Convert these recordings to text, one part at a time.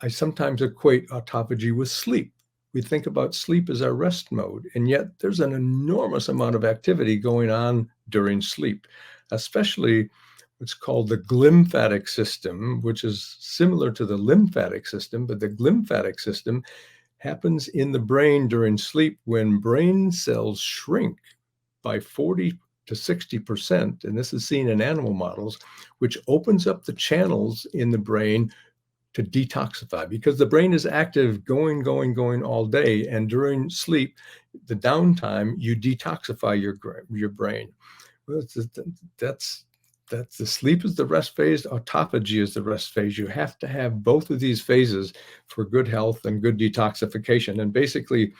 I sometimes equate autophagy with sleep. We think about sleep as our rest mode, and yet there's an enormous amount of activity going on during sleep, especially what's called the glymphatic system, which is similar to the lymphatic system, but the glymphatic system happens in the brain during sleep when brain cells shrink by 40 to 60%, and this is seen in animal models, which opens up the channels in the brain to detoxify, because the brain is active going all day, and during sleep, the downtime, you detoxify your brain. Well, that's the sleep is the rest phase, autophagy is the rest phase. You have to have both of these phases for good health and good detoxification. And basically,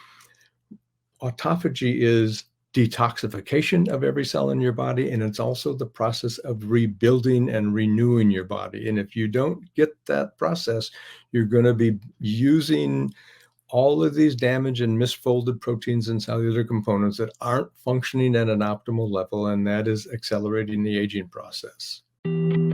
autophagy is detoxification of every cell in your body, and it's also the process of rebuilding and renewing your body. And if you don't get that process, you're going to be using all of these damaged and misfolded proteins and cellular components that aren't functioning at an optimal level, and that is accelerating the aging process.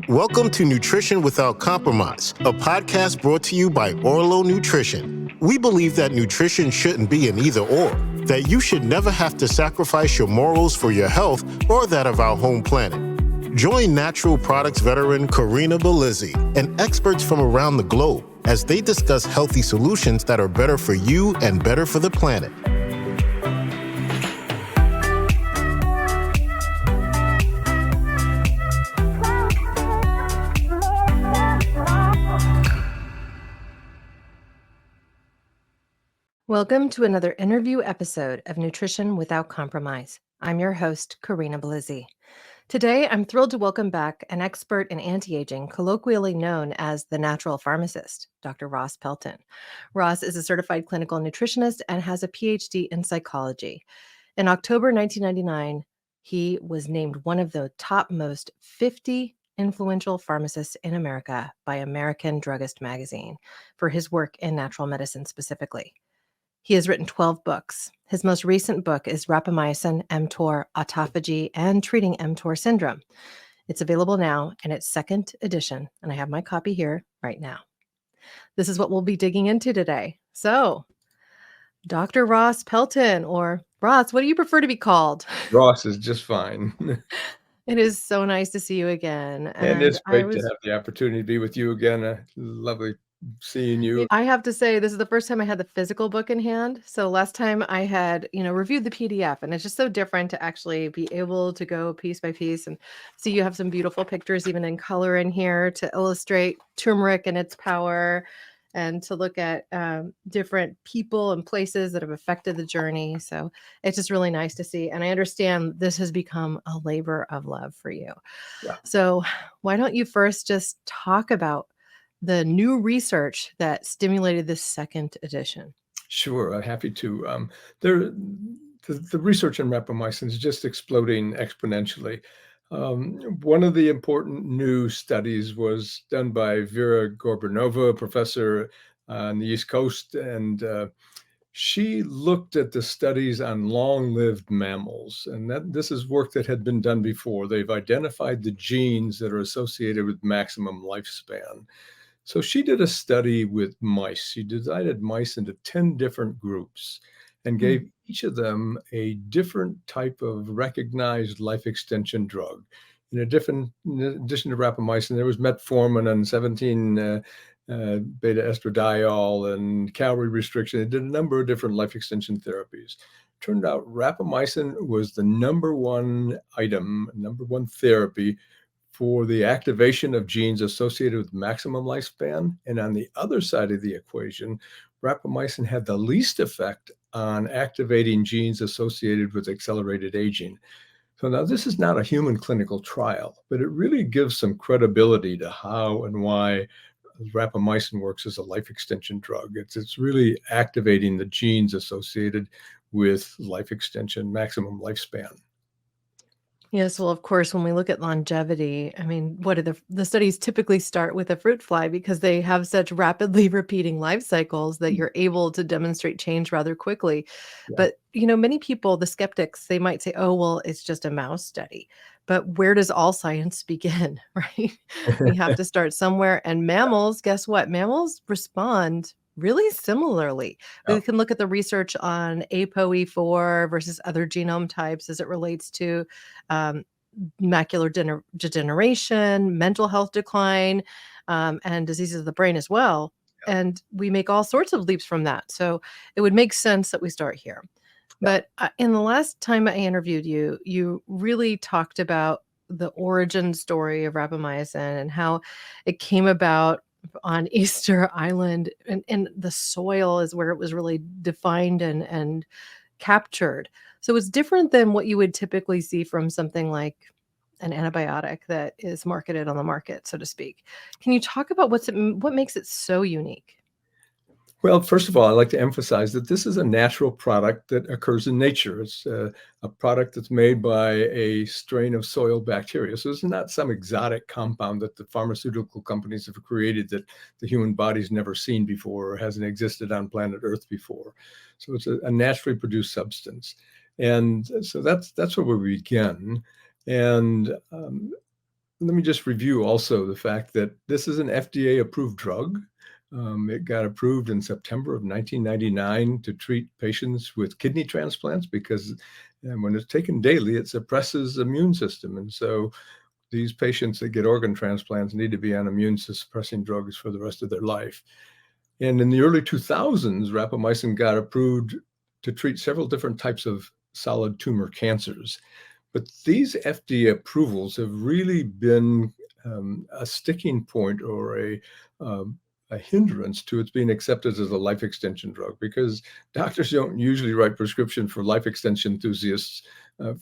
Welcome to Nutrition Without Compromise, a podcast brought to you by Orlo Nutrition. We believe that nutrition shouldn't be an either-or, that you should never have to sacrifice your morals for your health or that of our home planet. Join natural products veteran Corinna Bellizzi and experts from around the globe as they discuss healthy solutions that are better for you and better for the planet. Welcome to another interview episode of Nutrition Without Compromise. I'm your host, Corinna Bellizzi. Today, I'm thrilled to welcome back an expert in anti-aging, colloquially known as the Natural Pharmacist, Dr. Ross Pelton. Ross is a certified clinical nutritionist and has a Ph.D. in psychology. In October 1999, he was named one of the topmost 50 influential pharmacists in America by American Druggist magazine for his work in natural medicine specifically. He has written 12 books. His most recent book is Rapamycin, mTOR, Autophagy, and Treating mTOR Syndrome. It's available now in its second edition, and I have my copy here right now. This is what we'll be digging into today. So, Dr. Ross Pelton, or Ross, what do you prefer to be called? Ross is just fine. It is so nice to see you again. And it's great to have the opportunity to be with you again. Lovely seeing you. I have to say, this is the first time I had the physical book in hand. So last time I had, reviewed the PDF, and it's just so different to actually be able to go piece by piece and see you have some beautiful pictures, even in color in here, to illustrate turmeric and its power, and to look at different people and places that have affected the journey. So it's just really nice to see. And I understand this has become a labor of love for you. Yeah. So why don't you first just talk about the new research that stimulated this second edition? Sure, I'm happy to. The research in rapamycin is just exploding exponentially. One of the important new studies was done by Vera Gorbanova, professor on the East Coast, and she looked at the studies on long-lived mammals, and this is work that had been done before. They've identified the genes that are associated with maximum lifespan. So she did a study with mice. She divided mice into 10 different groups and gave each of them a different type of recognized life extension drug. In addition to rapamycin, there was metformin and 17 beta estradiol and calorie restriction. They did a number of different life extension therapies. Turned out rapamycin was the number one therapy for the activation of genes associated with maximum lifespan. And on the other side of the equation, rapamycin had the least effect on activating genes associated with accelerated aging. So now this is not a human clinical trial, but it really gives some credibility to how and why rapamycin works as a life extension drug. It's really activating the genes associated with life extension, maximum lifespan. Yes, well, of course, when we look at longevity, I mean, what do the studies typically start with a fruit fly because they have such rapidly repeating life cycles that you're able to demonstrate change rather quickly. Yeah. But, many people, the skeptics, they might say, "Oh, well, it's just a mouse study." But where does all science begin, right? We have to start somewhere. And mammals, guess what? Mammals respond really similarly. Yeah. We can look at the research on ApoE4 versus other genome types as it relates to um, macular degeneration, mental health decline, and diseases of the brain as well. And we make all sorts of leaps from that. So it would make sense that we start here. Yeah. But in the last time I interviewed you, you really talked about the origin story of rapamycin and how it came about on Easter Island, and the soil is where it was really defined and captured. So it's different than what you would typically see from something like an antibiotic that is marketed on the market, so to speak. Can you talk about what makes it so unique? Well, first of all, I'd like to emphasize that this is a natural product that occurs in nature. It's a product that's made by a strain of soil bacteria. So it's not some exotic compound that the pharmaceutical companies have created that the human body's never seen before or hasn't existed on planet Earth before. So it's a naturally produced substance. And so that's where we begin. And let me just review also the fact that this is an FDA-approved drug. It got approved in September of 1999 to treat patients with kidney transplants because when it's taken daily, it suppresses the immune system. And so these patients that get organ transplants need to be on immune suppressing drugs for the rest of their life. And in the early 2000s, rapamycin got approved to treat several different types of solid tumor cancers. But these FDA approvals have really been a sticking point or a hindrance to its being accepted as a life extension drug because doctors don't usually write prescription for life extension enthusiasts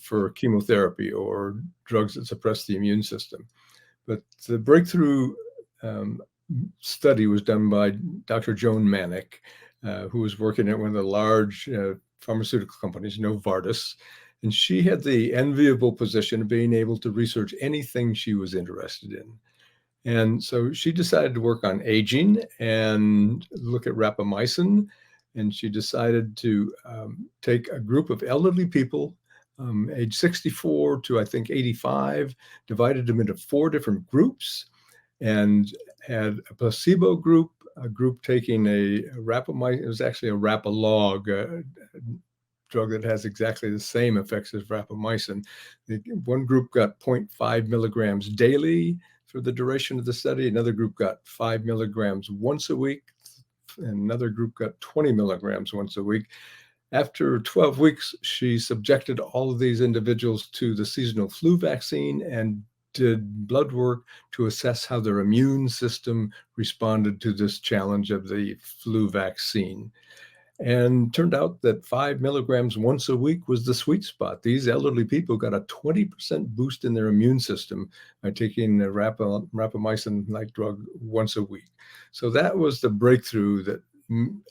for chemotherapy or drugs that suppress the immune system. But the breakthrough um, study was done by Dr. Joan Manick, who was working at one of the large pharmaceutical companies, Novartis. And she had the enviable position of being able to research anything she was interested in. And so she decided to work on aging and look at rapamycin. And she decided to take a group of elderly people, age 64 to I think 85, divided them into 4 different groups and had a placebo group, a group taking a rapamycin. It was actually a rapalog, drug that has exactly the same effects as rapamycin. One group got 0.5 milligrams daily for the duration of the study. Another group got 5 milligrams once a week. And another group got 20 milligrams once a week. After 12 weeks, she subjected all of these individuals to the seasonal flu vaccine and did blood work to assess how their immune system responded to this challenge of the flu vaccine. And turned out that 5 milligrams once a week was the sweet spot. These elderly people got a 20% boost in their immune system by taking the rapamycin-like drug once a week. So that was the breakthrough that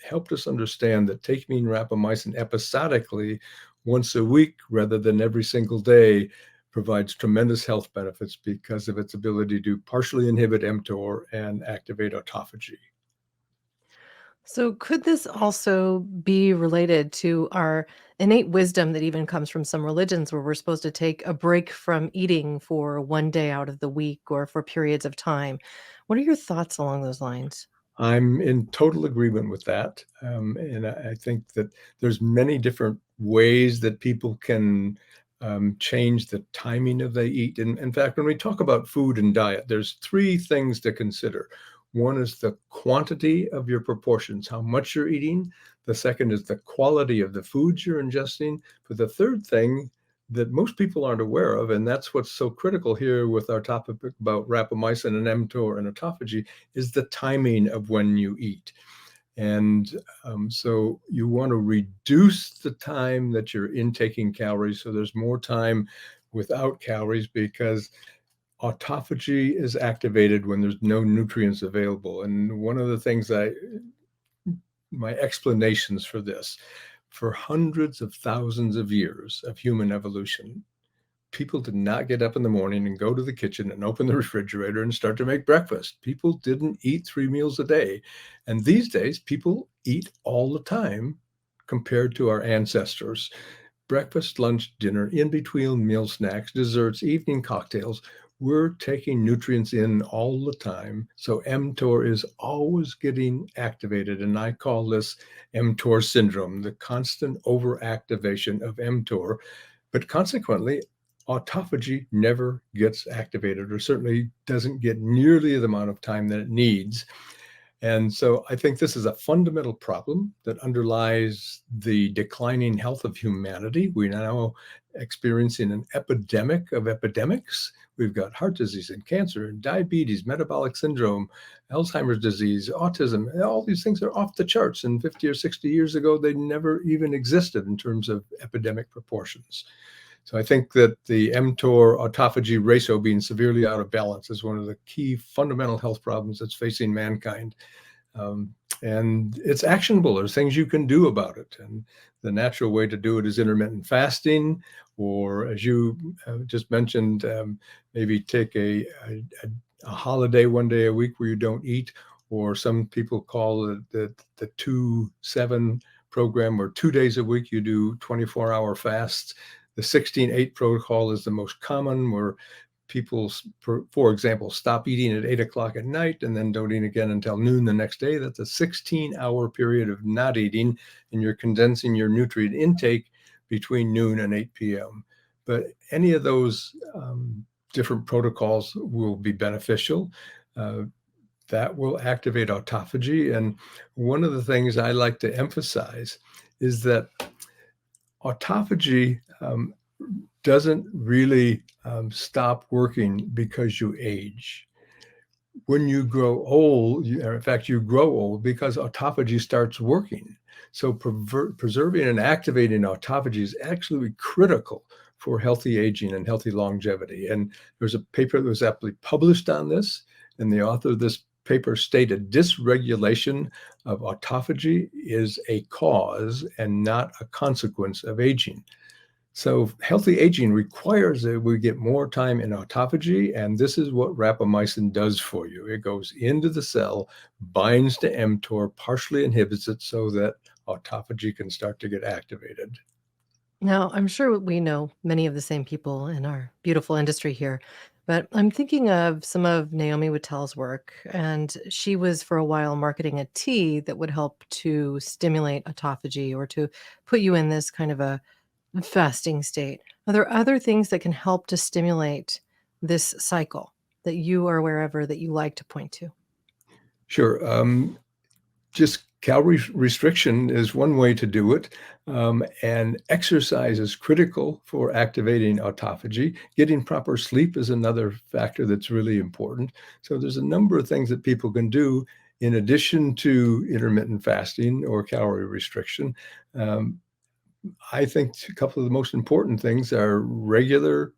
helped us understand that taking rapamycin episodically once a week rather than every single day provides tremendous health benefits because of its ability to partially inhibit mTOR and activate autophagy. So, could this also be related to our innate wisdom that even comes from some religions where we're supposed to take a break from eating for one day out of the week or for periods of time? What are your thoughts along those lines? I'm in total agreement with that. And I think that there's many different ways that people can change the timing of they eat. And in fact, when we talk about food and diet, there's 3 things to consider. One is the quantity of your proportions, how much you're eating. The second is the quality of the foods you're ingesting. But the third thing that most people aren't aware of, and that's what's so critical here with our topic about rapamycin and mTOR and autophagy, is the timing of when you eat. And so you want to reduce the time that you're intaking calories so there's more time without calories because autophagy is activated when there's no nutrients available. And one of the things my explanations for this, for hundreds of thousands of years of human evolution, people did not get up in the morning and go to the kitchen and open the refrigerator and start to make breakfast. People didn't eat 3 meals a day. And these days, people eat all the time compared to our ancestors. Breakfast, lunch, dinner, in between meal snacks, desserts, evening cocktails. We're taking nutrients in all the time. So mTOR is always getting activated. And I call this mTOR syndrome, the constant overactivation of mTOR. But consequently, autophagy never gets activated, or certainly doesn't get nearly the amount of time that it needs. And so I think this is a fundamental problem that underlies the declining health of humanity. We're now experiencing an epidemic of epidemics. We've got heart disease and cancer and diabetes, metabolic syndrome, Alzheimer's disease, autism. All these things are off the charts. And 50 or 60 years ago, they never even existed in terms of epidemic proportions. So I think that the mTOR autophagy ratio being severely out of balance is one of the key fundamental health problems that's facing mankind. And it's actionable. There's things you can do about it. And the natural way to do it is intermittent fasting, or as you just mentioned, maybe take a holiday one day a week where you don't eat, or some people call it the 2-7 program, where 2 days a week you do 24-hour fasts. The 16-8 protocol is the most common, where people, for example, stop eating at 8 o'clock at night and then don't eat again until noon the next day. That's a 16-hour period of not eating, and you're condensing your nutrient intake between noon and 8 p.m. But any of those different protocols will be beneficial. That will activate autophagy. And one of the things I like to emphasize is that autophagy doesn't really stop working because you age. When you grow old, in fact, you grow old because autophagy starts working. So preserving and activating autophagy is actually critical for healthy aging and healthy longevity. And there's a paper that was aptly published on this, and the author of this paper stated dysregulation of autophagy is a cause and not a consequence of aging. So healthy aging requires that we get more time in autophagy, and this is what rapamycin does for you. It goes into the cell, binds to mTOR, partially inhibits it so that autophagy can start to get activated. Now, I'm sure we know many of the same people in our beautiful industry here, but I'm thinking of some of Naomi Wattel's work, and she was for a while marketing a tea that would help to stimulate autophagy or to put you in this kind of a fasting state. Are there other things that can help to stimulate this cycle that you are aware of or that you like to point to? Sure. Just calorie restriction is one way to do it. And exercise is critical for activating autophagy. Getting proper sleep is another factor that's really important. So there's a number of things that people can do in addition to intermittent fasting or calorie restriction. I think a couple of the most important things are regular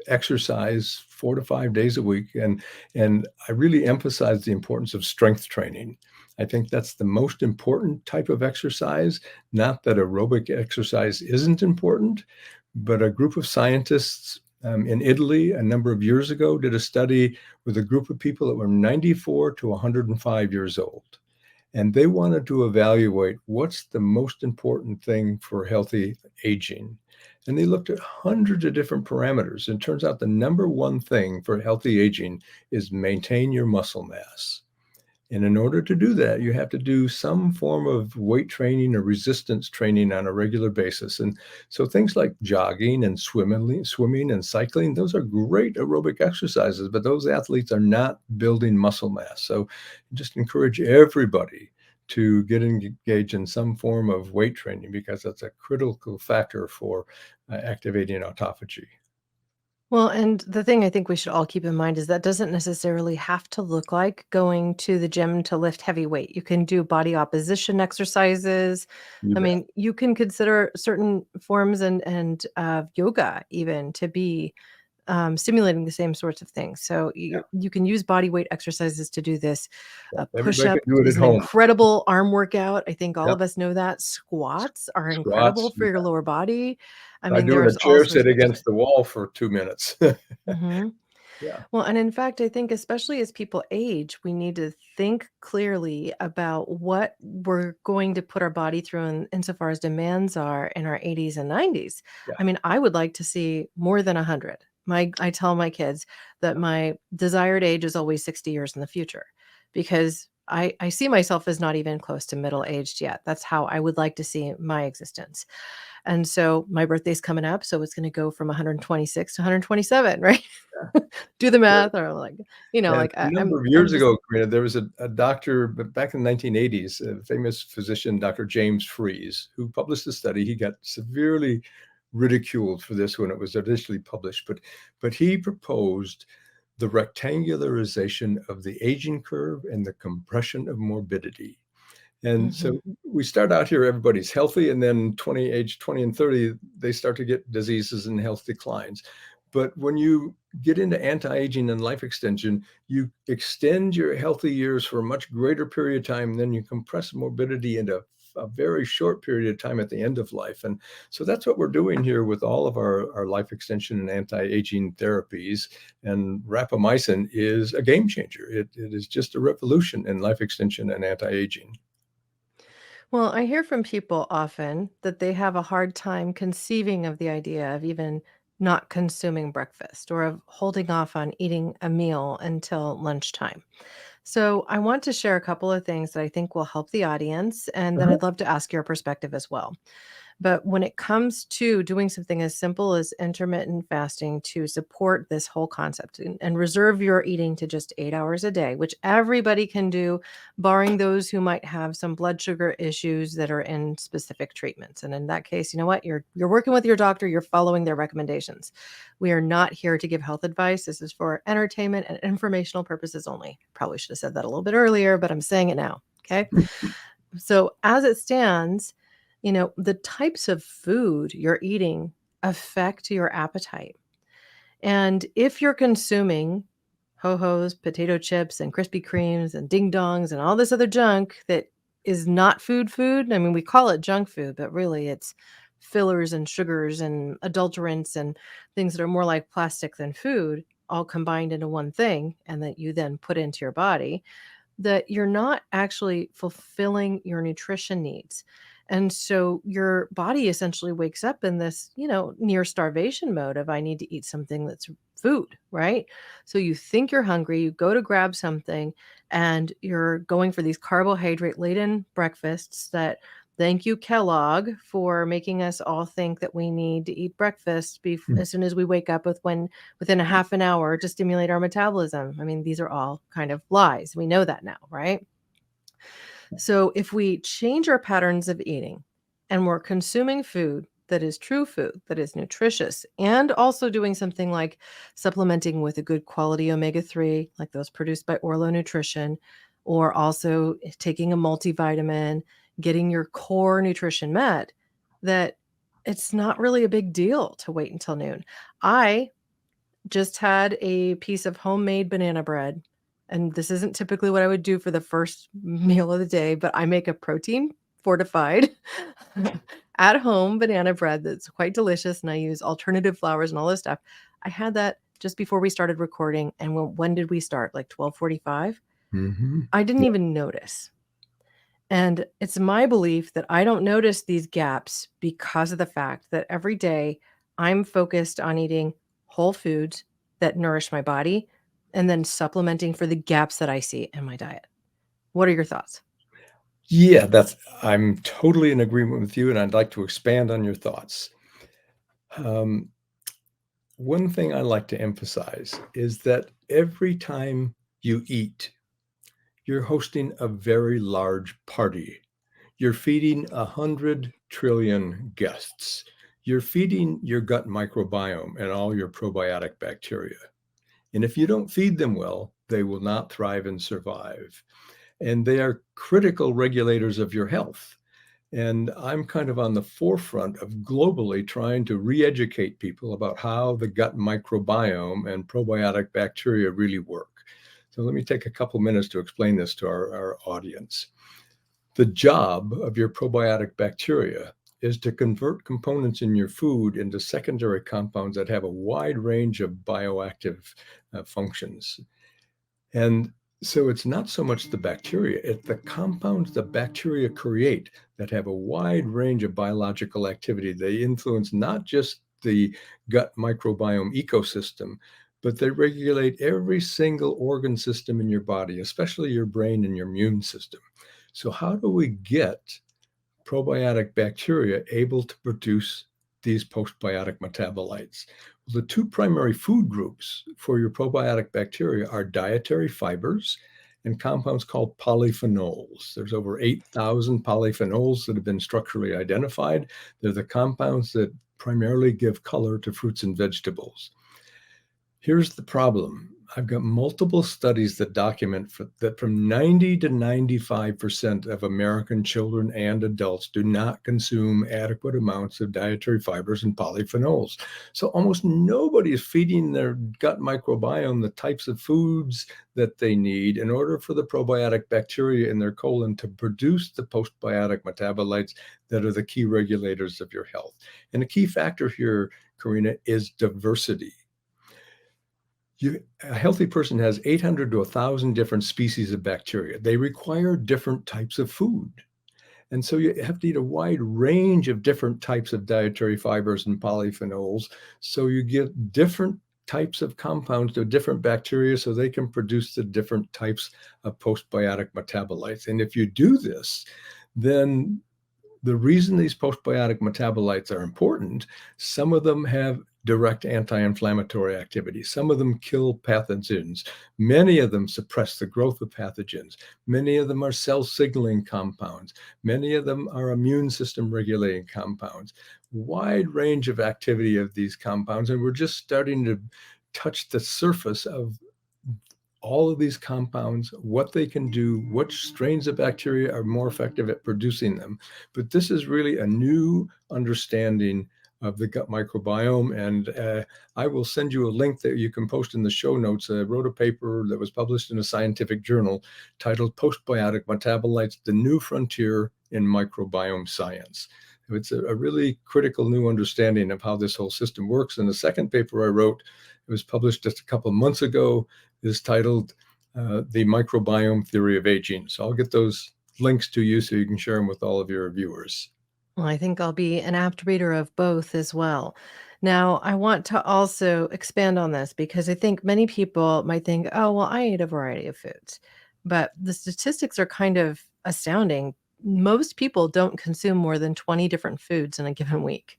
exercise 4 to 5 days a week. And I really emphasize the importance of strength training. I think that's the most important type of exercise. Not that aerobic exercise isn't important, but a group of scientists in Italy a number of years ago did a study with a group of people that were 94 to 105 years old. And they wanted to evaluate what's the most important thing for healthy aging. And they looked at hundreds of different parameters. And it turns out the number one thing for healthy aging is maintain your muscle mass. And in order to do that, you have to do some form of weight training or resistance training on a regular basis. And so things like jogging and swimming and cycling, those are great aerobic exercises, but those athletes are not building muscle mass. So just encourage everybody to get engaged in some form of weight training, because that's a critical factor for activating autophagy. Well, and the thing I think we should all keep in mind is that doesn't necessarily have to look like going to the gym to lift heavy weight. You can do body opposition exercises. You I bet. mean, you can consider certain forms and yoga even to be stimulating the same sorts of things. So you can use body weight exercises to do this. Everybody Push-up can do it at is an home. incredible arm workout. I think all Yep. of us know that. Squats are incredible Squats. for your lower body. I I mean, do in a there's all chair sorts sit of exercise. against the wall for 2 minutes. Mhm. Yeah. Well, and in fact, I think especially as people age, we need to think clearly about what we're going to put our body through insofar as demands are in our 80s and 90s. Yeah. I mean, I would like to see more than 100. I tell my kids that my desired age is always 60 years in the future because I see myself as not even close to middle aged yet. That's how I would like to see my existence. And so my birthday's coming up, so it's gonna go from 126 to 127, right? Do the Yeah. math or like, Yeah, like a number of I'm years just ago, Corinna, there was a doctor, but back in the 1980s, a famous physician, Dr. James Fries, who published a study. He got severely ridiculed for this when it was initially published, but he proposed the rectangularization of the aging curve and the compression of morbidity. And Mhm. so we start out here, everybody's healthy, and then age 20 and 30, they start to get diseases and health declines. But when you get into anti-aging and life extension, you extend your healthy years for a much greater period of time, and then you compress morbidity into a very short period of time at the end of life. And so that's what we're doing here with all of our life extension and anti-aging therapies. And rapamycin is a game changer. It is just a revolution in life extension and anti-aging. Well, I hear from people often that they have a hard time conceiving of the idea of even not consuming breakfast or of holding off on eating a meal until lunchtime. So, I want to share a couple of things that I think will help the audience, and then Uh-huh. I'd love to ask your perspective as well. But when it comes to doing something as simple as intermittent fasting to support this whole concept and reserve your eating to just 8 hours a day, which everybody can do, barring those who might have some blood sugar issues that are in specific treatments. And in that case, you know what? You're working with your doctor, you're following their recommendations. We are not here to give health advice. This is for entertainment and informational purposes only. Probably should have said that a little bit earlier, but I'm saying it now. Okay. So, as it stands, the types of food you're eating affect your appetite. And if you're consuming ho-hos, potato chips, and Krispy Kremes, and ding dongs, and all this other junk that is not food, I mean, we call it junk food, but really it's fillers and sugars and adulterants and things that are more like plastic than food, all combined into one thing, and that you then put into your body that you're not actually fulfilling your nutrition needs. And so your body essentially wakes up in this, near starvation mode of I need to eat something that's food, right? So you think you're hungry, you go to grab something, and you're going for these carbohydrate laden breakfasts that thank you, Kellogg, for making us all think that we need to eat breakfast as soon as we wake up within a half an hour to stimulate our metabolism. I mean, these are all kind of lies. We know that now, right? So if we change our patterns of eating and we're consuming food that is true food, that is nutritious, and also doing something like supplementing with a good quality omega-3, like those produced by Orlo Nutrition, or also taking a multivitamin, getting your core nutrition met, that it's not really a big deal to wait until noon. I just had a piece of homemade banana bread. And this isn't typically what I would do for the first meal of the day, but I make a protein fortified at home banana bread that's quite delicious. And I use alternative flours and all this stuff. I had that just before we started recording. And when did we start? Like 12:45? Mm-hmm. I didn't even notice. And it's my belief that I don't notice these gaps because of the fact that every day I'm focused on eating whole foods that nourish my body and then supplementing for the gaps that I see in my diet. What are your thoughts? Yeah, I'm totally in agreement with you, and I'd like to expand on your thoughts. Um, One thing I like to emphasize is that every time you eat, you're hosting a very large party. You're feeding 100 trillion guests. You're feeding your gut microbiome and all your probiotic bacteria. And if you don't feed them well, they will not thrive and survive. And they are critical regulators of your health. And I'm kind of on the forefront of globally trying to re-educate people about how the gut microbiome and probiotic bacteria really work. So let me take a couple minutes to explain this to our audience. The job of your probiotic bacteria is to convert components in your food into secondary compounds that have a wide range of bioactive functions. And so it's not so much the bacteria, it's the compounds the bacteria create that have a wide range of biological activity. They influence not just the gut microbiome ecosystem, but they regulate every single organ system in your body, especially your brain and your immune system. So how do we get probiotic bacteria able to produce these postbiotic metabolites? Well, the two primary food groups for your probiotic bacteria are dietary fibers and compounds called polyphenols. There's over 8,000 polyphenols that have been structurally identified. They're the compounds that primarily give color to fruits and vegetables. Here's the problem. I've got multiple studies that document that from 90 to 95% of American children and adults do not consume adequate amounts of dietary fibers and polyphenols. So almost nobody is feeding their gut microbiome the types of foods that they need in order for the probiotic bacteria in their colon to produce the postbiotic metabolites that are the key regulators of your health. And a key factor here, Corinna, is diversity. A healthy person has 800 to 1,000 different species of bacteria. They require different types of food. And so you have to eat a wide range of different types of dietary fibers and polyphenols. So you get different types of compounds to different bacteria so they can produce the different types of postbiotic metabolites. And if you do this, then the reason these postbiotic metabolites are important, some of them have direct anti-inflammatory activity. Some of them kill pathogens. Many of them suppress the growth of pathogens. Many of them are cell signaling compounds. Many of them are immune system regulating compounds. Wide range of activity of these compounds, and we're just starting to touch the surface of all of these compounds, what they can do, which strains of bacteria are more effective at producing them. But this is really a new understanding of the gut microbiome. And I will send you a link that you can post in the show notes. I wrote a paper that was published in a scientific journal titled Postbiotic Metabolites, the New Frontier in Microbiome Science. It's a really critical new understanding of how this whole system works. And the second paper I wrote, it was published just a couple of months ago, is titled The Microbiome Theory of Aging. So I'll get those links to you so you can share them with all of your viewers. Well, I think I'll be an apt reader of both as well. Now, I want to also expand on this because I think many people might think, oh, well, I eat a variety of foods. But the statistics are kind of astounding. Most people don't consume more than 20 different foods in a given week.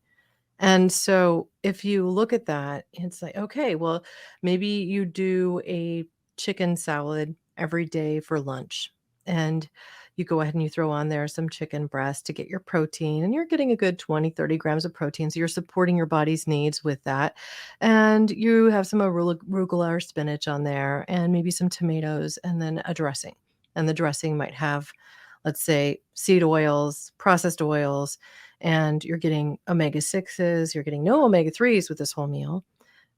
And so if you look at that, it's like, okay, well, maybe you do a chicken salad every day for lunch. And you go ahead and you throw on there some chicken breast to get your protein, and you're getting a good 20, 30 grams of protein. So you're supporting your body's needs with that. And you have some arugula or spinach on there, and maybe some tomatoes, and then a dressing. And the dressing might have, let's say, seed oils, processed oils, and you're getting omega-6s, you're getting no omega-3s with this whole meal.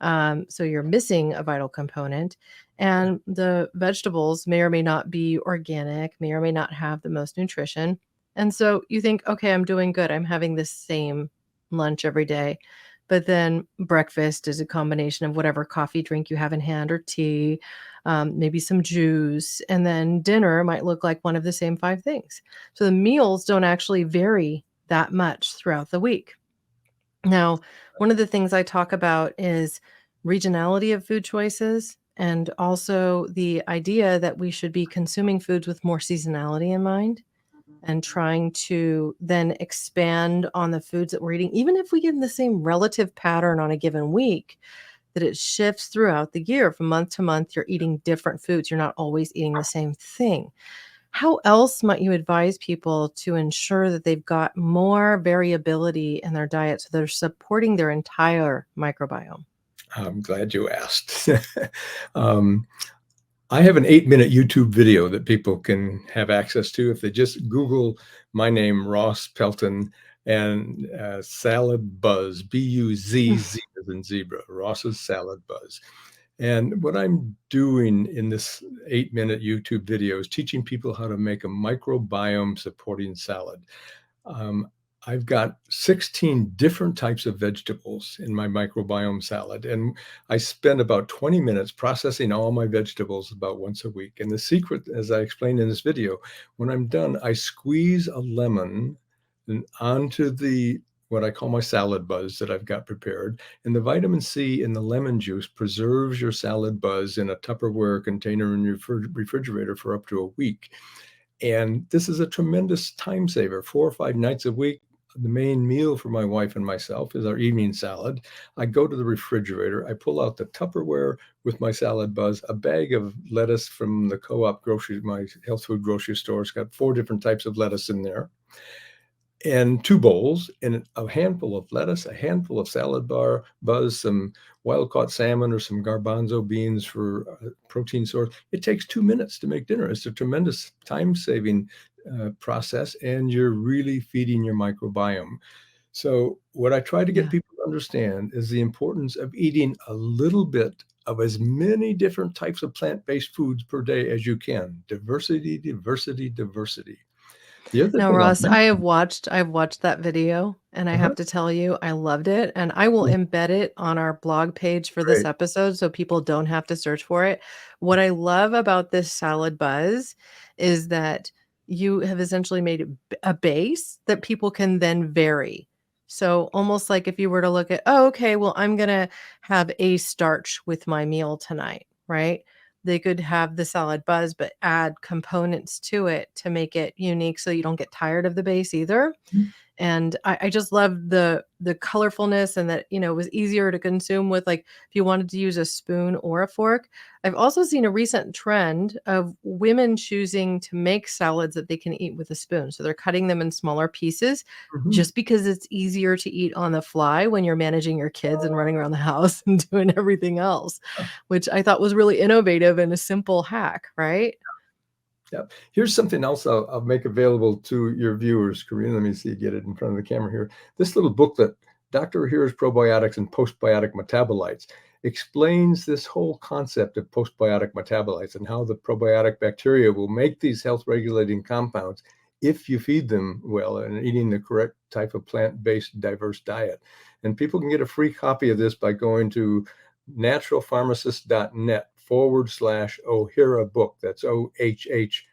So you're missing a vital component. And the vegetables may or may not be organic, may or may not have the most nutrition. And so you think, okay, I'm doing good. I'm having the same lunch every day. But then breakfast is a combination of whatever coffee drink you have in hand or tea, maybe some juice. And then dinner might look like one of the same 5 things. So the meals don't actually vary that much throughout the week. Now, one of the things I talk about is regionality of food choices, and also the idea that we should be consuming foods with more seasonality in mind and trying to then expand on the foods that we're eating, even if we get in the same relative pattern on a given week, that it shifts throughout the year. From month to month, you're eating different foods. You're not always eating the same thing. How else might you advise people to ensure that they've got more variability in their diet so they're supporting their entire microbiome? I'm glad you asked. um, I have an 8-minute YouTube video that people can have access to if they just Google my name, Ross Pelton, and Salad Buzz, B-U-Z-Z as in zebra, Ross's Salad Buzz. And what I'm doing in this 8-minute YouTube video is teaching people how to make a microbiome supporting salad. I've got 16 different types of vegetables in my microbiome salad, and I spend about 20 minutes processing all my vegetables about once a week. And the secret, as I explained in this video, when I'm done, I squeeze a lemon onto what I call my salad buzz that I've got prepared. And the vitamin C in the lemon juice preserves your salad buzz in a Tupperware container in your refrigerator for up to a week. And this is a tremendous time saver. 4 or 5 nights a week, the main meal for my wife and myself is our evening salad. I go to the refrigerator, I pull out the Tupperware with my salad buzz, a bag of lettuce from the co-op grocery, my health food grocery store. It's got 4 different types of lettuce in there, and 2 bowls, and a handful of lettuce, a handful of salad buzz, some wild-caught salmon or some garbanzo beans for a protein source. It takes 2 minutes to make dinner. It's a tremendous time-saving process, and you're really feeding your microbiome. So what I try to get Yeah. people to understand is the importance of eating a little bit of as many different types of plant-based foods per day as you can. Diversity, diversity, diversity. The other Now, thing I'll Ross, mention. I've watched that video, and I Uh-huh, have to tell you, I loved it, and I will yeah, embed it on our blog page for this great. episode so people don't have to search for it. What I love about this salad buzz is that you have essentially made it a base that people can then vary. So almost like if you were to look at, oh, okay, well, I'm gonna have a starch with my meal tonight, right? They could have the salad buzz, but add components to it to make it unique so you don't get tired of the base either. Mhm, And I just love the colorfulness and that, it was easier to consume with, like, if you wanted to use a spoon or a fork. I've also seen a recent trend of women choosing to make salads that they can eat with a spoon. So they're cutting them in smaller pieces mhm. just because it's easier to eat on the fly when you're managing your kids and running around the house and doing everything else, which I thought was really innovative and a simple hack, right? Yeah. Here's something else I'll make available to your viewers, Corinna. Let me see, get it in front of the camera here. This little booklet, Dr. Ohhira's Probiotics and Postbiotic Metabolites, explains this whole concept of postbiotic metabolites and how the probiotic bacteria will make these health regulating compounds if you feed them well and eating the correct type of plant-based diverse diet. And people can get a free copy of this by going to naturalpharmacist.net/Ohhira book. That's OHHIRABOOK.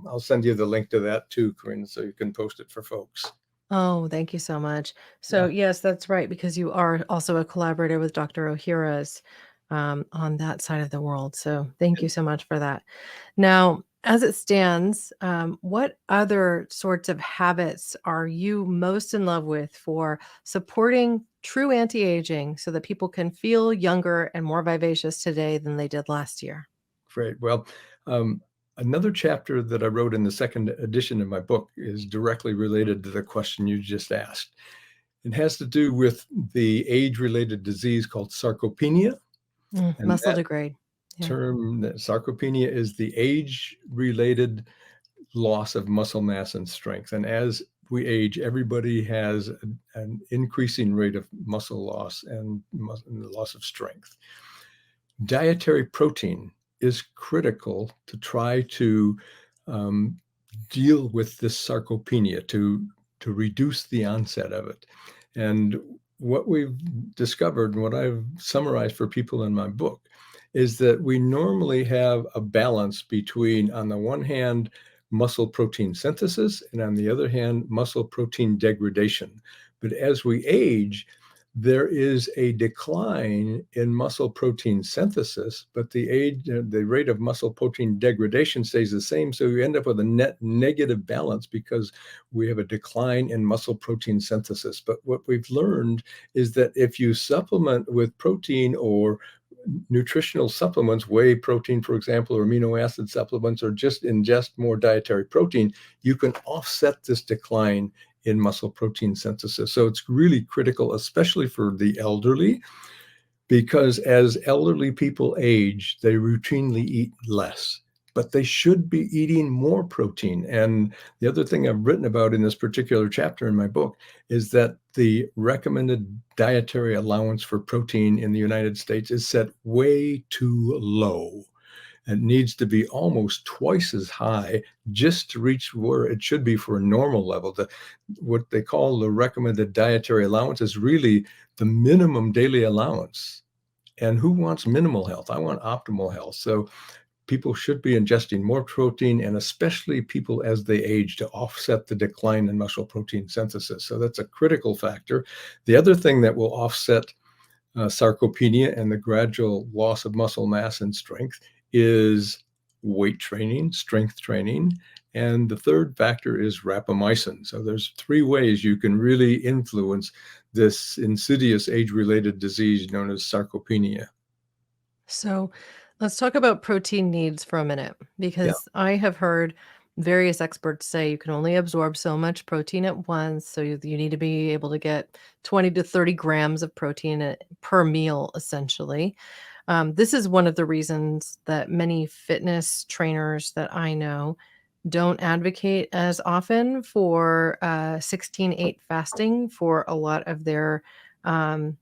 I'll send you the link to that too, Corinne, so you can post it for folks. Oh, thank you so much. So, Yeah, yes, that's right, because you are also a collaborator with Dr. Ohhira's on that side of the world. So, thank you so much for that. Now, as it stands, what other sorts of habits are you most in love with for supporting true anti-aging so that people can feel younger and more vivacious today than they did last year? great. Well, um, another chapter that I wrote in the second edition of my book is directly related to the question you just asked. It has to do with the age-related disease called sarcopenia, and Muscle that degrade. Yeah. term, that sarcopenia, is the age-related loss of muscle mass and strength. And as we age, everybody has an increasing rate of muscle loss and loss of strength. Dietary protein is critical to try to um, deal with this sarcopenia, to reduce the onset of it. And what we've discovered and what I've summarized for people in my book is that we normally have a balance between, on the one hand, muscle protein synthesis, and on the other hand, muscle protein degradation. But as we age, there is a decline in muscle protein synthesis, but the rate of muscle protein degradation stays the same. So you end up with a net negative balance because we have a decline in muscle protein synthesis. But what we've learned is that if you supplement with protein or nutritional supplements, whey protein, for example, or amino acid supplements, or just ingest more dietary protein, you can offset this decline in muscle protein synthesis. So it's really critical, especially for the elderly, because as elderly people age, they routinely eat less, but they should be eating more protein. And the other thing I've written about in this particular chapter in my book is that the recommended dietary allowance for protein in the United States is set way too low. It needs to be almost twice as high just to reach where it should be for a normal level. What they call the recommended dietary allowance is really the minimum daily allowance. And who wants minimal health? I want optimal health. So people should be ingesting more protein, and especially people as they age, to offset the decline in muscle protein synthesis. So that's a critical factor. The other thing that will offset sarcopenia and the gradual loss of muscle mass and strength is weight training, strength training. And the third factor is rapamycin. So there's 3 ways you can really influence this insidious age-related disease known as sarcopenia. So let's talk about protein needs for a minute, Yeah. because I have heard various experts say you can only absorb so much protein at once. So you need to be able to get 20 to 30 grams of protein per meal, essentially. This is one of the reasons that many fitness trainers that I know don't advocate as often for 16/8 fasting for a lot of their um,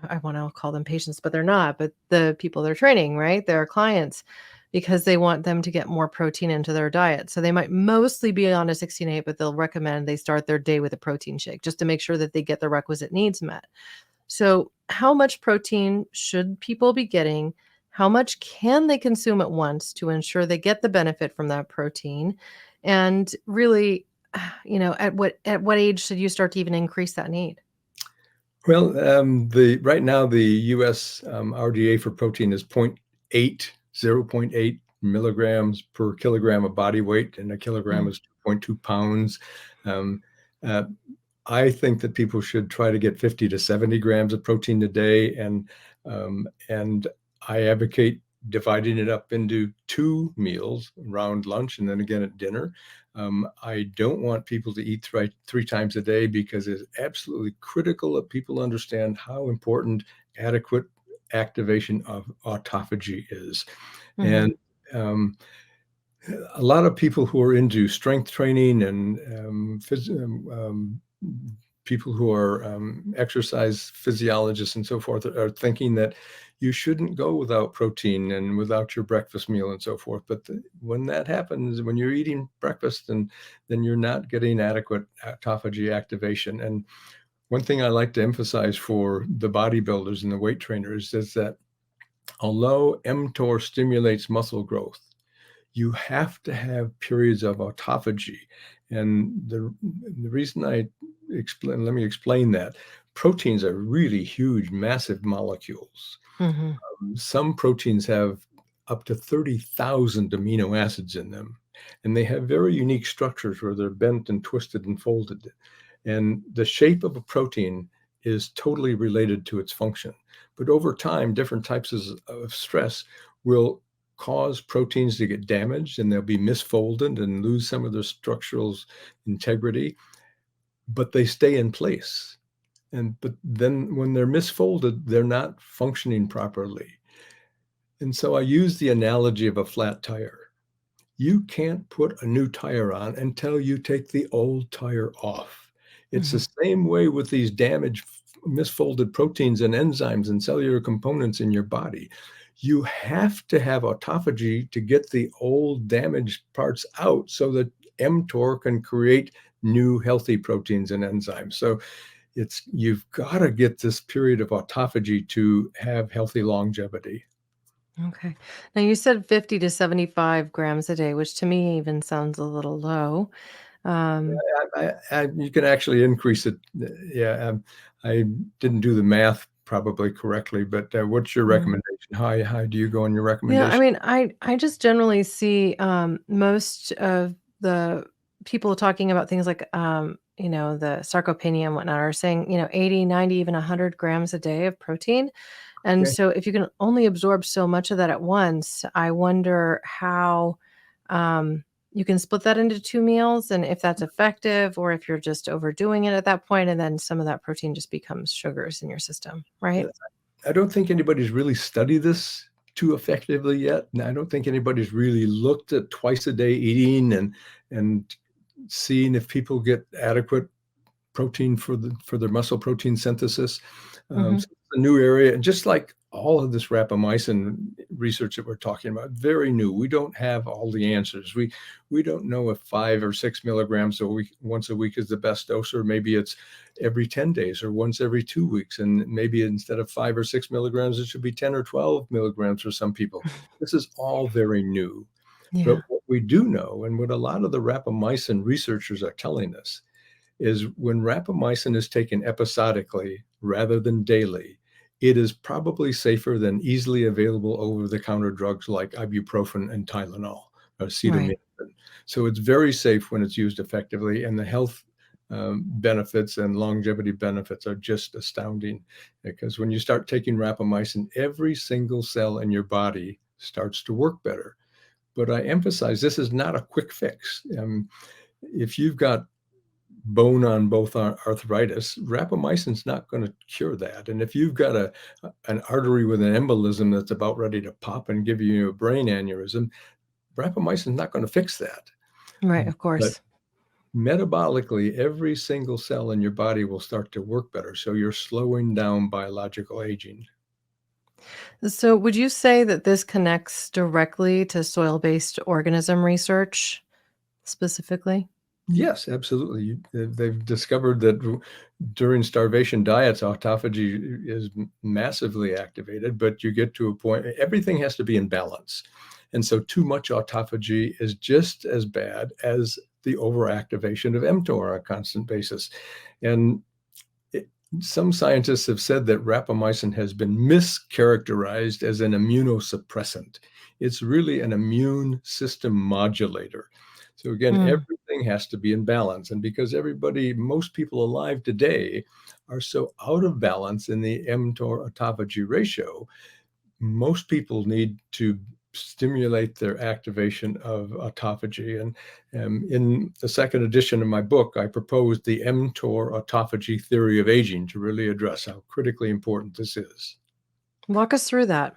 I want to call them patients, but they're not, but the people they're training, right? Their clients, because they want them to get more protein into their diet. So they might mostly be on a 16/8, but they'll recommend they start their day with a protein shake just to make sure that they get the requisite needs met. So, how much protein should people be getting? How much can they consume at once to ensure they get the benefit from that protein? And really, at what age should you start to even increase that need? Well, the right now the U.S. RDA for protein is 0.8 milligrams per kilogram of body weight, and a kilogram Mm. is 2.2 pounds. Um, uh, I think that people should try to get 50 to 70 grams of protein a day, and I advocate dividing it up into 2 meals around lunch and then again at dinner. I don't want people to eat 3 times a day because it's absolutely critical that people understand how important adequate activation of autophagy is. Mhm. And um, a lot of people who are into strength training and people who are exercise physiologists and so forth are thinking that you shouldn't go without protein and without your breakfast meal and so forth. But when that happens, when you're eating breakfast, then you're not getting adequate autophagy activation. And one thing I like to emphasize for the bodybuilders and the weight trainers is that although mTOR stimulates muscle growth, you have to have periods of autophagy. And the reason let me explain that. Proteins are really huge, massive molecules. Mhm. Some proteins have up to 30,000 amino acids in them, and they have very unique structures where they're bent and twisted and folded. And the shape of a protein is totally related to its function. But over time, different types of stress will cause proteins to get damaged, and they'll be misfolded and lose some of their structural integrity, but they stay in place. But then when they're misfolded, they're not functioning properly. And so I use the analogy of a flat tire. You can't put a new tire on until you take the old tire off. It's the Mhm. same way with these damaged, misfolded proteins and enzymes and cellular components in your body. You have to have autophagy to get the old damaged parts out so that mTOR can create new healthy proteins and enzymes. So you've got to get this period of autophagy to have healthy longevity. Okay. Now you said 50 to 75 grams a day, which to me even sounds a little low. Um, You can actually increase it. Yeah, I didn't do the math probably correctly, but what's your mm. recommendation? How high do you go on your Yeah, I recommendation? mean, I just generally see most of the people talking about things like the sarcopenia and whatnot are saying, 80, 90, even 100 grams a day of protein. And Okay. so if you can only absorb so much of that at once, I wonder how you can split that into 2 meals and if that's effective or if you're just overdoing it at that point and then some of that protein just becomes sugars in your system, right? I don't think anybody's really studied this too effectively yet. And I don't think anybody's really looked at twice a day eating and seeing if people get adequate protein for their muscle protein synthesis. Hmm. So it's a new area, and just like all of this rapamycin research that we're talking about, very new. We don't have all the answers. We don't know if 5 or 6 milligrams a week, once a week, is the best dose, or maybe it's every 10 days or once every 2 weeks, and maybe instead of 5 or 6 milligrams, it should be 10 or 12 milligrams for some people. This is all very new. But Yeah. what we do know, and what a lot of the rapamycin researchers are telling us, is when rapamycin is taken episodically rather than daily, it is probably safer than easily available over-the-counter drugs like ibuprofen and Tylenol or Right. acetaminophen. So it's very safe when it's used effectively, and the health benefits and longevity benefits are just astounding. Because when you start taking rapamycin, every single cell in your body starts to work better. But I emphasize this is not a quick fix. If you've got bone on both arthritis, rapamycin's not going to cure that. And if you've got an artery with an embolism that's about ready to pop and give you a brain aneurysm, rapamycin's not going to fix that. Right. Of But course. metabolically, every single cell in your body will start to work better. So you're slowing down biological aging. So, would you say that this connects directly to soil-based organism research specifically? Yes, absolutely. They've discovered that during starvation diets, autophagy is massively activated, but you get to a point, everything has to be in balance. And so too much autophagy is just as bad as the overactivation of mTOR on a constant basis. And it, some scientists have said that rapamycin has been mischaracterized as an immunosuppressant. It's really an immune system modulator. So again, Mm. everything has to be in balance. And because most people alive today are so out of balance in the mTOR autophagy ratio, most people need to stimulate their activation of autophagy. And in the second edition of my book, I proposed the mTOR autophagy theory of aging to really address how critically important this is. Walk us through that.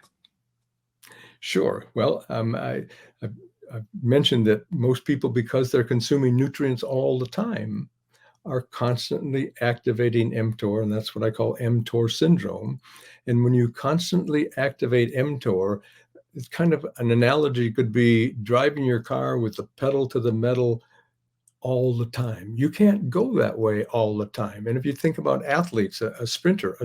Sure. Well, I've, I've mentioned that most people, because they're consuming nutrients all the time, are constantly activating mTOR, and that's what I call mTOR syndrome. And when you constantly activate mTOR, it's kind of an analogy could be driving your car with the pedal to the metal all the time. You can't go that way all the time. And if you think about athletes, a sprinter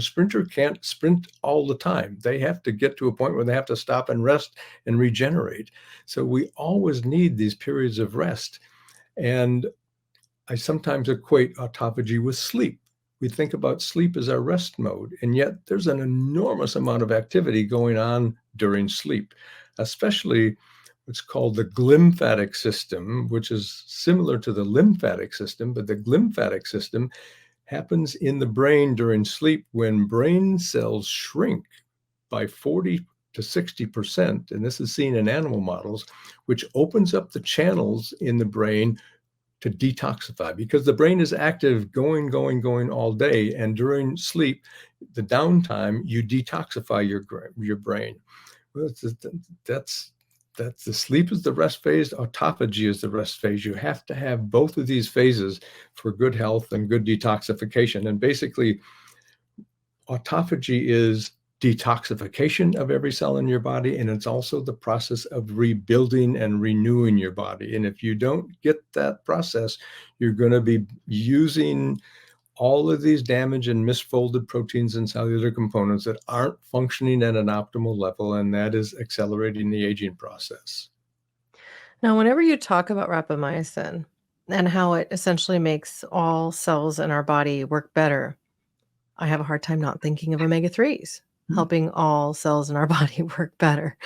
can't sprint all the time. They have to get to a point where they have to stop and rest and regenerate. So we always need these periods of rest. And I sometimes equate autophagy with sleep. We think about sleep as our rest mode, and yet there's an enormous amount of activity going on during sleep, especially what's called the glymphatic system, which is similar to the lymphatic system, but the glymphatic system happens in the brain during sleep when brain cells shrink by 40 to 60%, and this is seen in animal models, which opens up the channels in the brain to detoxify, because the brain is active going all day, and during sleep, the downtime, you detoxify your brain. Well, that's the sleep is the rest phase, autophagy is the rest phase. You have to have both of these phases for good health and good detoxification. And basically, autophagy is detoxification of every cell in your body, and it's also the process of rebuilding and renewing your body. And if you don't get that process, you're going to be using all of these damaged and misfolded proteins and cellular components that aren't functioning at an optimal level, and that is accelerating the aging process. Now, whenever you talk about rapamycin and how it essentially makes all cells in our body work better, I have a hard time not thinking of omega 3s helping all cells in our body work better.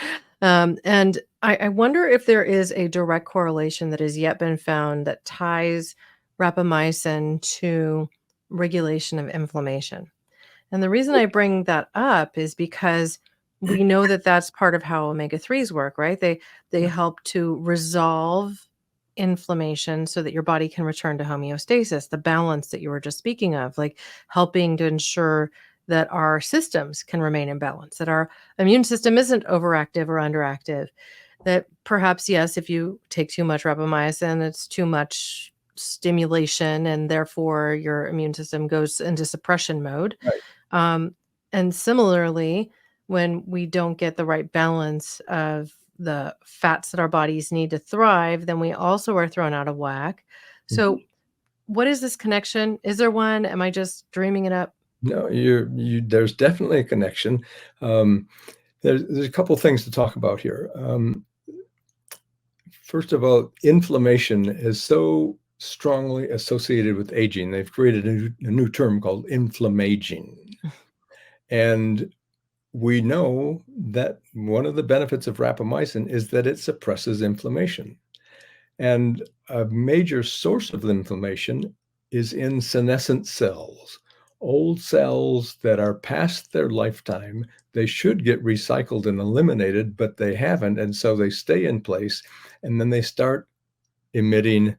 And I wonder if there is a direct correlation that has yet been found that ties rapamycin to regulation of inflammation. And the reason I bring that up is because we know that that's part of how omega 3s work, right? They help to resolve inflammation so that your body can return to homeostasis, the balance that you were just speaking of, like helping to ensure that our systems can remain in balance, that our immune system isn't overactive or underactive, that perhaps, yes, if you take too much rapamycin, it's too much stimulation, and therefore your immune system goes into suppression mode. Right. Um, and similarly, when we don't get the right balance of the fats that our bodies need to thrive, then we also are thrown out of whack. So, what is this connection? Is there one? Am I just dreaming it up? No, there's definitely a connection. There's a couple things to talk about here. First of all, inflammation is so strongly associated with aging. They've created a new term called inflammaging. And we know that one of the benefits of rapamycin is that it suppresses inflammation. And a major source of inflammation is in senescent cells, old cells that are past their lifetime. They should get recycled and eliminated, but they haven't. And so they stay in place, and then they start emitting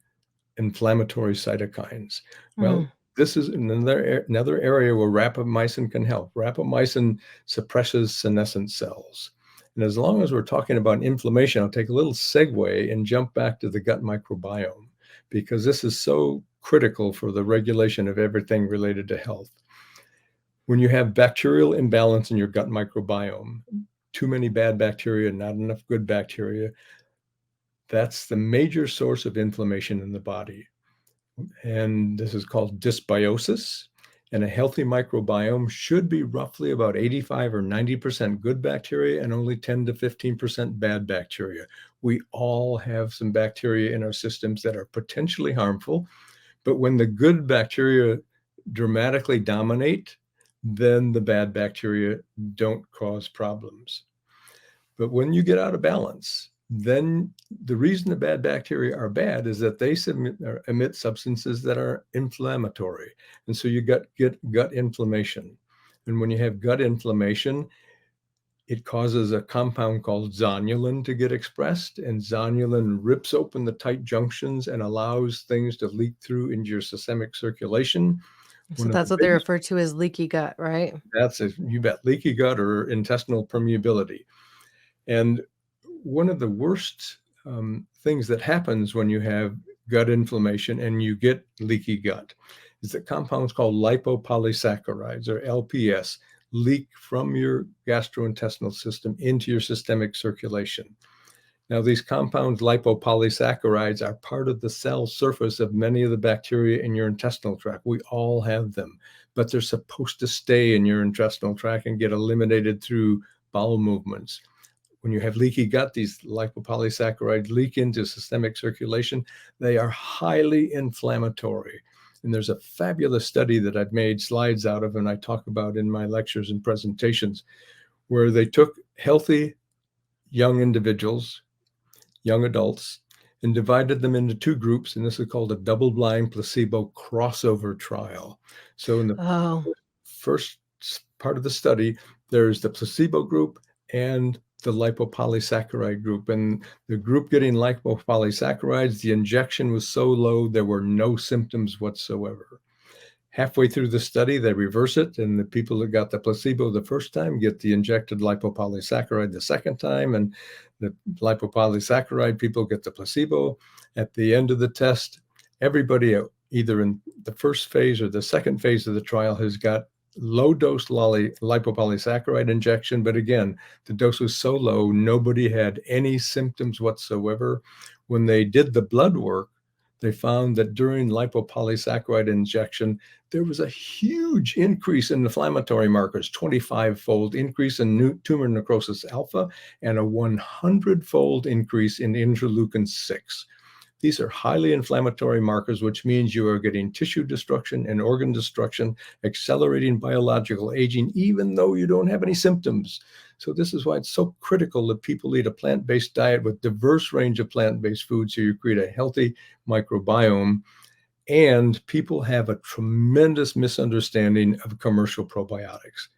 inflammatory cytokines. Well, this is another area where rapamycin can help. Rapamycin suppresses senescent cells. And as long as we're talking about inflammation, I'll take a little segue and jump back to the gut microbiome, because this is so critical for the regulation of everything related to health. When you have bacterial imbalance in your gut microbiome, too many bad bacteria, not enough good bacteria, that's the major source of inflammation in the body. And this is called dysbiosis. And a healthy microbiome should be roughly about 85 or 90% good bacteria and only 10 to 15% bad bacteria. We all have some bacteria in our systems that are potentially harmful, but when the good bacteria dramatically dominate, then the bad bacteria don't cause problems. But when you get out of balance, then the reason the bad bacteria are bad is that they emit substances that are inflammatory. And so you get gut inflammation. And when you have gut inflammation, it causes a compound called zonulin to get expressed. And zonulin rips open the tight junctions and allows things to leak through into your systemic circulation. So that's what they refer to as leaky gut, right? You bet, leaky gut or intestinal permeability. And one of the worst things that happens when you have gut inflammation and you get leaky gut is that compounds called lipopolysaccharides, or LPS, leak from your gastrointestinal system into your systemic circulation. Now, these compounds, lipopolysaccharides, are part of the cell surface of many of the bacteria in your intestinal tract. We all have them, but they're supposed to stay in your intestinal tract and get eliminated through bowel movements. When you have leaky gut, these lipopolysaccharides leak into systemic circulation. They are highly inflammatory. And there's a fabulous study that I've made slides out of and I talk about in my lectures and presentations, where they took healthy young individuals, young adults, and divided them into two groups. And this is called a double-blind placebo crossover trial. So in the first part of the study, there's the placebo group and the lipopolysaccharide group. And the group getting lipopolysaccharides, the injection was so low, there were no symptoms whatsoever. Halfway through the study, they reverse it, and the people that got the placebo the first time get the injected lipopolysaccharide the second time, and the lipopolysaccharide people get the placebo. At the end of the test, everybody either in the first phase or the second phase of the trial has got low-dose lipopolysaccharide injection, but again, the dose was so low, nobody had any symptoms whatsoever. When they did the blood work, they found that during lipopolysaccharide injection, there was a huge increase in inflammatory markers, 25-fold increase in tumor necrosis alpha, and a 100-fold increase in interleukin 6. These are highly inflammatory markers, which means you are getting tissue destruction and organ destruction, accelerating biological aging, even though you don't have any symptoms. So this is why it's so critical that people eat a plant-based diet with diverse range of plant-based foods, so you create a healthy microbiome. And people have a tremendous misunderstanding of commercial probiotics.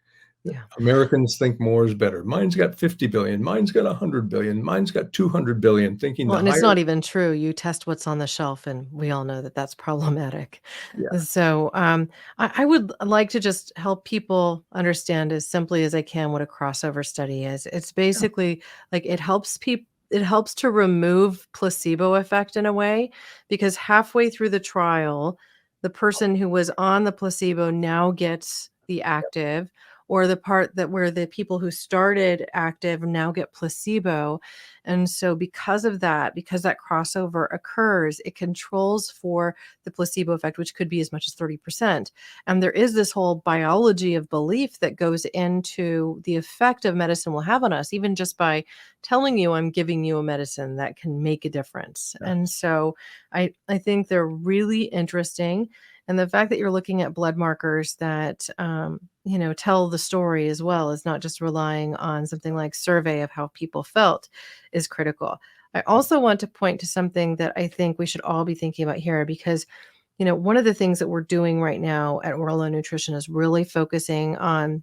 Yeah. Americans think more is better. Mine's got 50 billion. Mine's got 100 billion. Mine's got 200 billion, thinking Well, the and it's higher. not even true. You test what's on the shelf, and we all know that that's problematic. Yeah. So, I would like to just help people understand as simply as I can what a crossover study is. It's basically like it helps to remove placebo effect in a way, because halfway through the trial, the person who was on the placebo now gets the active, or the part that where the people who started active now get placebo. And so because of that, because that crossover occurs, it controls for the placebo effect, which could be as much as 30%. And there is this whole biology of belief that goes into the effect of medicine will have on us, even just by telling you I'm giving you a medicine that can make a difference. Yeah. And so I think they're really interesting. And the fact that you're looking at blood markers that tell the story as well, is not just relying on something like survey of how people felt, is critical. I also want to point to something that I think we should all be thinking about here, because one of the things that we're doing right now at Orlo Nutrition is really focusing on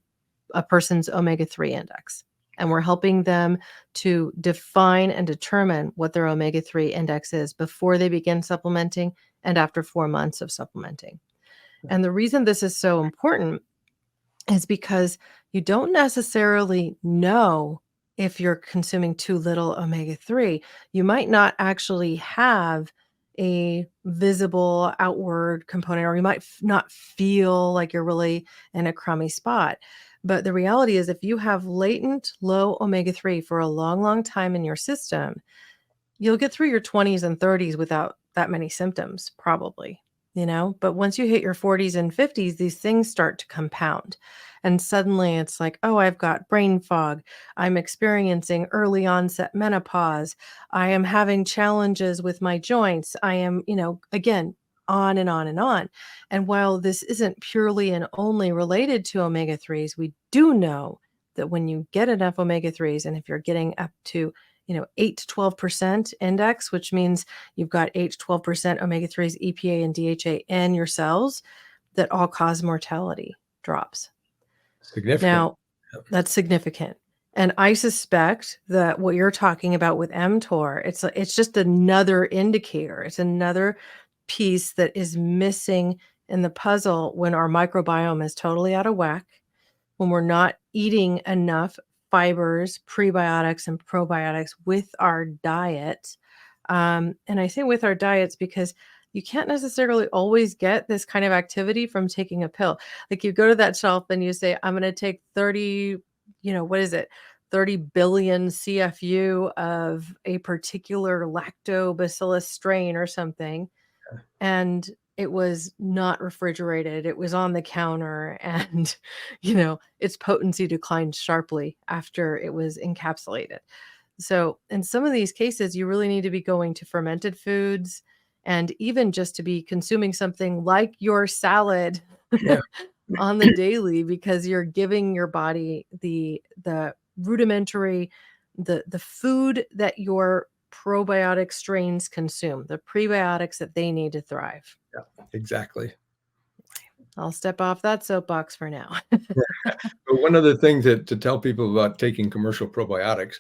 a person's omega-3 index. And we're helping them to define and determine what their omega-3 index is before they begin supplementing and after 4 months of supplementing. And the reason this is so important is because you don't necessarily know if you're consuming too little omega-3. You might not actually have a visible outward component, or you might not feel like you're really in a crummy spot. But the reality is, if you have latent low omega-3 for a long, long time in your system, you'll get through your 20s and 30s without that many symptoms, probably, but once you hit your 40s and 50s, these things start to compound. And suddenly it's like, oh, I've got brain fog. I'm experiencing early onset menopause. I am having challenges with my joints. I am, again, on and on and on. And while this isn't purely and only related to omega-3s, we do know that when you get enough omega-3s, and if you're getting up to 8 to 12% index, which means you've got 8 to 12% omega-3s, EPA, and DHA in your cells, that all cause mortality drops. Significant. Now, that's significant. And I suspect that what you're talking about with mTOR, it's just another indicator. It's another piece that is missing in the puzzle when our microbiome is totally out of whack, when we're not eating enough fibers, prebiotics, and probiotics with our diet. And I say with our diets because you can't necessarily always get this kind of activity from taking a pill. Like, you go to that shelf and you say, I'm going to take 30, what is it? 30 billion CFU of a particular lactobacillus strain or something. And it was not refrigerated. It was on the counter, and, its potency declined sharply after it was encapsulated. So in some of these cases, you really need to be going to fermented foods, and even just to be consuming something like your salad Yeah. on the daily, because you're giving your body the rudimentary, the food that your probiotic strains consume, the prebiotics that they need to thrive. Yeah, exactly. I'll step off that soapbox for now. But one other thing to tell people about taking commercial probiotics,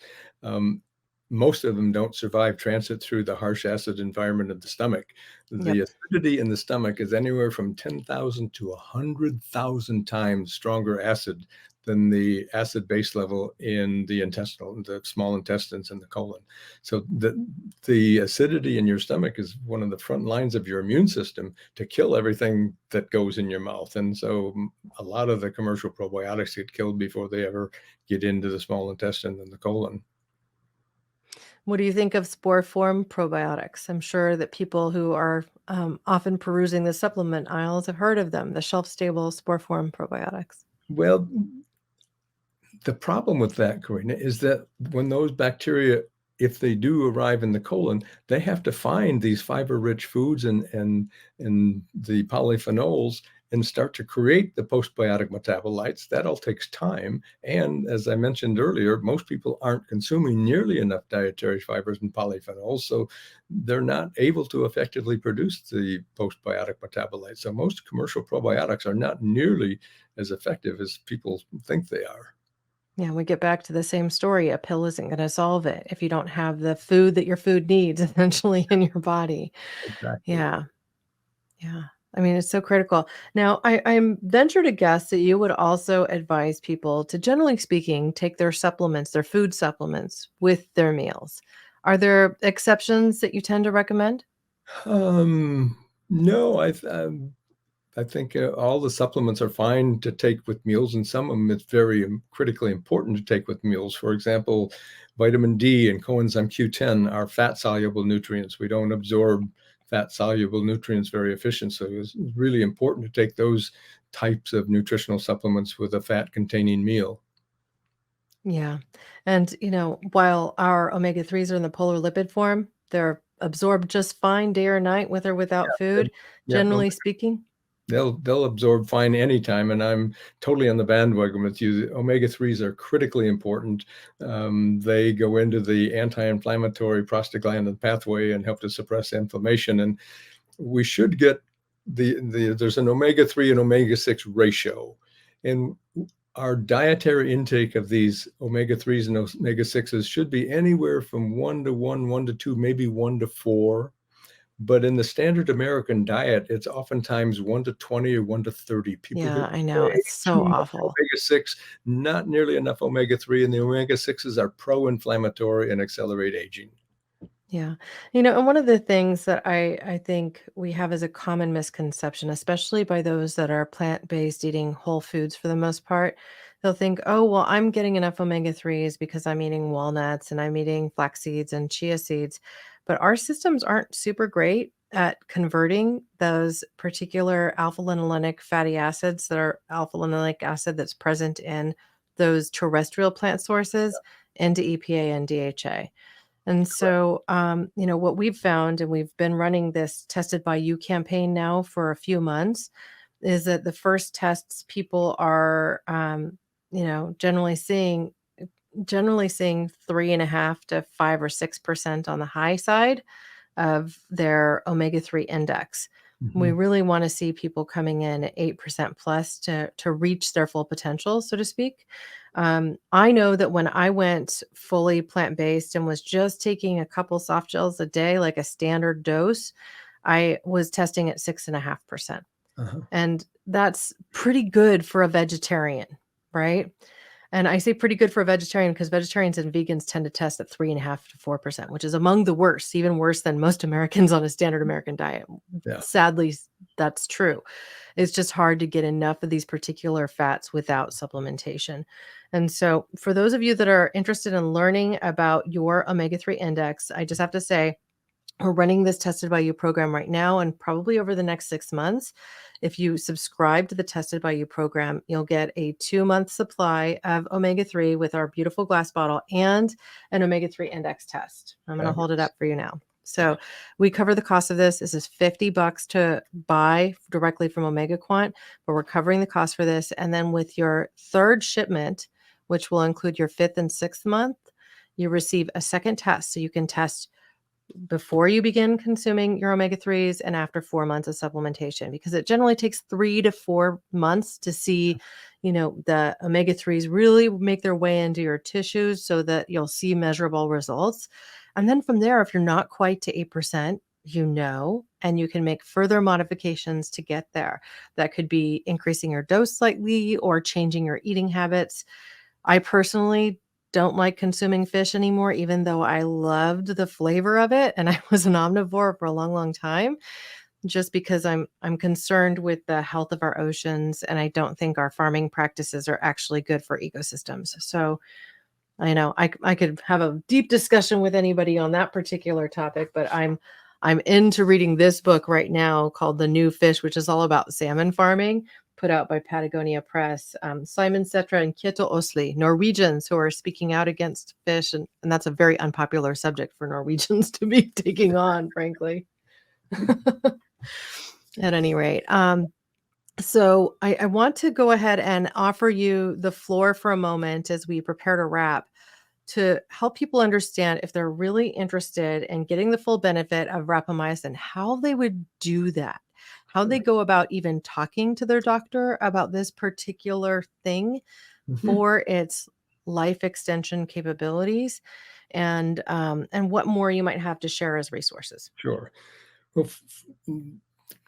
most of them don't survive transit through the harsh acid environment of the stomach. The Yep. acidity in the stomach is anywhere from 10,000 to 100,000 times stronger acid than the acid base level in the small intestines and the colon. So the acidity in your stomach is one of the front lines of your immune system to kill everything that goes in your mouth. And so a lot of the commercial probiotics get killed before they ever get into the small intestine and the colon. What do you think of spore form probiotics? I'm sure that people who are often perusing the supplement aisles have heard of them, the shelf stable spore form probiotics. Well, the problem with that, Corinna, is that when those bacteria if they do arrive in the colon, they have to find these fiber-rich foods and the polyphenols and start to create the postbiotic metabolites. That all takes time. And as I mentioned earlier, most people aren't consuming nearly enough dietary fibers and polyphenols, so they're not able to effectively produce the postbiotic metabolites. So most commercial probiotics are not nearly as effective as people think they are. Yeah, we get back to the same story. A pill isn't going to solve it if you don't have the food that your food needs essentially in your body. Exactly. Yeah. Yeah. I mean, it's so critical. Now, I'm venture to guess that you would also advise people to, generally speaking, take their supplements, their food supplements with their meals. Are there exceptions that you tend to recommend? No, I think all the supplements are fine to take with meals, and some of them it's very critically important to take with meals. For example, vitamin D and coenzyme Q10 are fat-soluble nutrients. We don't absorb fat-soluble nutrients very efficient, so it's really important to take those types of nutritional supplements with a fat-containing meal. Yeah. And, while our omega-3s are in the polar lipid form, they're absorbed just fine day or night with or without Yeah, food, yeah, generally speaking. they'll absorb fine anytime, and I'm totally on the bandwagon with you. Omega-3s are critically important. They go into the anti-inflammatory prostaglandin pathway and help to suppress inflammation. And we should get there's an omega-3 and omega-6 ratio, and our dietary intake of these omega-3s and omega-6s should be anywhere from 1 to 1, 1 to 2, maybe 1 to 4. But in the standard American diet, it's oftentimes 1 to 20 or 1 to 30. People Yeah, get I know. way It's too so much awful. omega-6, not nearly enough omega-3, and the omega-6s are pro-inflammatory and accelerate aging. Yeah. And one of the things that I think we have as a common misconception, especially by those that are plant-based, eating whole foods for the most part, they'll think, oh, well, I'm getting enough omega-3s because I'm eating walnuts and I'm eating flax seeds and chia seeds. But our systems aren't super great at converting those particular alpha-linolenic fatty acids that are alpha-linolenic acid that's present in those terrestrial plant sources into EPA and DHA. And so, what we've found, and we've been running this tested by you campaign now for a few months, is that the first tests people are, generally seeing 3.5 to 5 or 6% on the high side of their omega-3 index. We Mhm. really want to see people coming in at 8% plus to reach their full potential, so to speak. I know that when I went fully plant-based and was just taking a couple soft gels a day, like a standard dose, I was testing at 6.5%. Uh-huh. And that's pretty good for a vegetarian, right? And I say pretty good for a vegetarian because vegetarians and vegans tend to test at 3.5 to 4%, which is among the worst, even worse than most Americans on a standard American diet. Yeah. Sadly, that's true. It's just hard to get enough of these particular fats without supplementation. And so, for those of you that are interested in learning about your omega-3 index, I just have to say, we're running this Tested by You program right now, and probably over the next 6 months. If you subscribe to the Tested by You program, you'll get a 2-month supply of omega-3 with our beautiful glass bottle and an omega-3 index test. I'm going to hold it Fabulous. up for you now. So we cover the cost of this. This is $50 to buy directly from Omega Quant, but we're covering the cost for this. And then with your third shipment, which will include your 5th and 6th month, you receive a second test. So you can test before you begin consuming your omega-3s and after 4 months of supplementation, because it generally takes 3 to 4 months to see, the omega-3s really make their way into your tissues so that you'll see measurable results. And then from there, if you're not quite to 8%, and you can make further modifications to get there. That could be increasing your dose slightly or changing your eating habits. I personally don't like consuming fish anymore, even though I loved the flavor of it and I was an omnivore for a long, long time, just because I'm concerned with the health of our oceans, and I don't think our farming practices are actually good for ecosystems. So I know I could have a deep discussion with anybody on that particular topic, but I'm into reading this book right now called The New Fish, which is all about salmon farming. put out by Patagonia Press. Simon Setra and Kjetil Osli, Norwegians who are speaking out against fish. And that's a very unpopular subject for Norwegians to be taking on, frankly. At any rate. So I want to go ahead and offer you the floor for a moment as we prepare to wrap, to help people understand, if they're really interested in getting the full benefit of rapamycin, how they would do that, how they go about even talking to their doctor about this particular thing for its life extension capabilities, and what more you might have to share as resources. Sure. Well,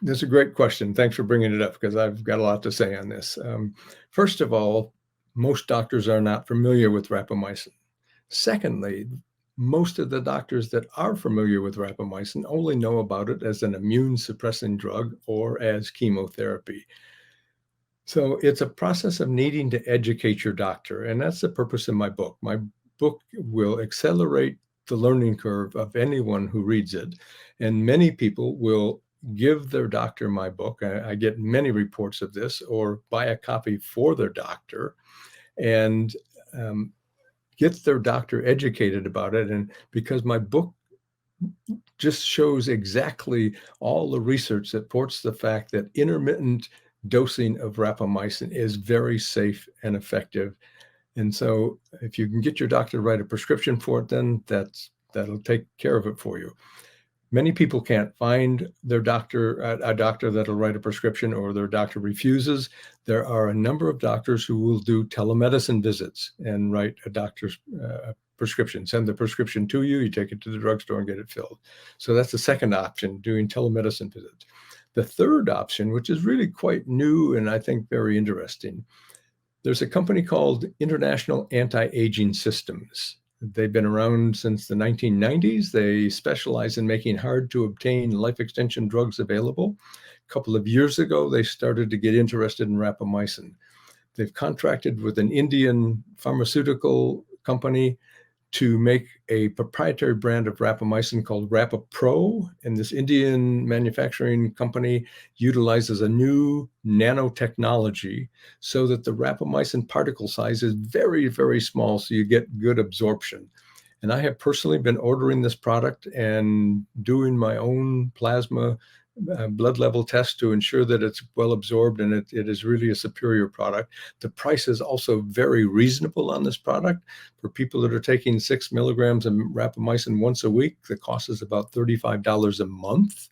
that's a great question. Thanks for bringing it up, because I've got a lot to say on this. First of all, most doctors are not familiar with rapamycin. Secondly, most of the doctors that are familiar with rapamycin only know about it as an immune suppressing drug or as chemotherapy. So it's a process of needing to educate your doctor, and that's the purpose of my book. My book will accelerate the learning curve of anyone who reads it, and many people will give their doctor my book. I get many reports of this, or buy a copy for their doctor, and get their doctor educated about it. And because my book just shows exactly all the research that supports the fact that intermittent dosing of rapamycin is very safe and effective. And so if you can get your doctor to write a prescription for it, then that'll take care of it for you. Many people can't find their doctor, a doctor that'll write a prescription, or their doctor refuses. There are a number of doctors who will do telemedicine visits and write a doctor's prescription, send the prescription to you, you take it to the drugstore and get it filled. So that's the second option, doing telemedicine visits. The third option, which is really quite new and I think very interesting, there's a company called International Anti-Aging Systems. They've been around since the 1990s. They specialize in making hard to obtain life extension drugs available. A couple of years ago, they started to get interested in rapamycin. They've contracted with an Indian pharmaceutical company to make a proprietary brand of rapamycin called RapaPro. And this Indian manufacturing company utilizes a new nanotechnology so that the rapamycin particle size is very, very small, so you get good absorption. And I have personally been ordering this product and doing my own plasma blood level test to ensure that it's well absorbed, and it is really a superior product. The price is also very reasonable on this product. For people that are taking 6 milligrams of rapamycin once a week, the cost is about $35 a month.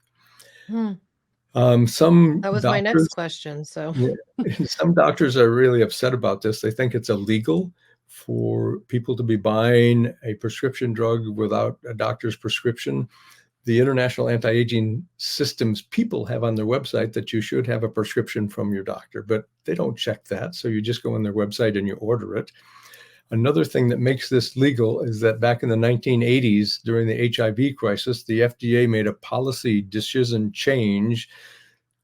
Some That was doctors, my next question. So some doctors are really upset about this. They think it's illegal for people to be buying a prescription drug without a doctor's prescription. The International Anti-Aging Systems people have on their website that you should have a prescription from your doctor, but they don't check that. So you just go on their website and you order it. Another thing that makes this legal is that back in the 1980s, during the HIV crisis, the FDA made a policy decision change.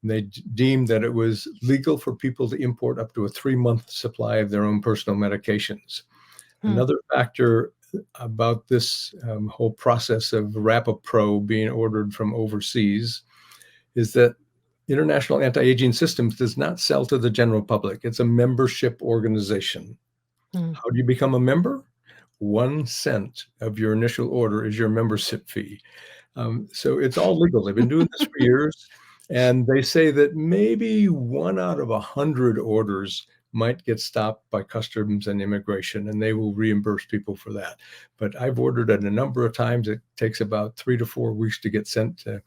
They deemed that it was legal for people to import up to a 3-month supply of their own personal medications. Another factor about this whole process of RapaPro being ordered from overseas is that International Anti-Aging Systems does not sell to the general public. It's a membership organization. How do you become a member? 1 cent of your initial order is your membership fee. So it's all legal. They've been doing this for years. And they say that maybe 1 out of 100 orders might get stopped by customs and immigration, and they will reimburse people for that. But I've ordered it a number of times. It takes about 3 to 4 weeks to get sent to,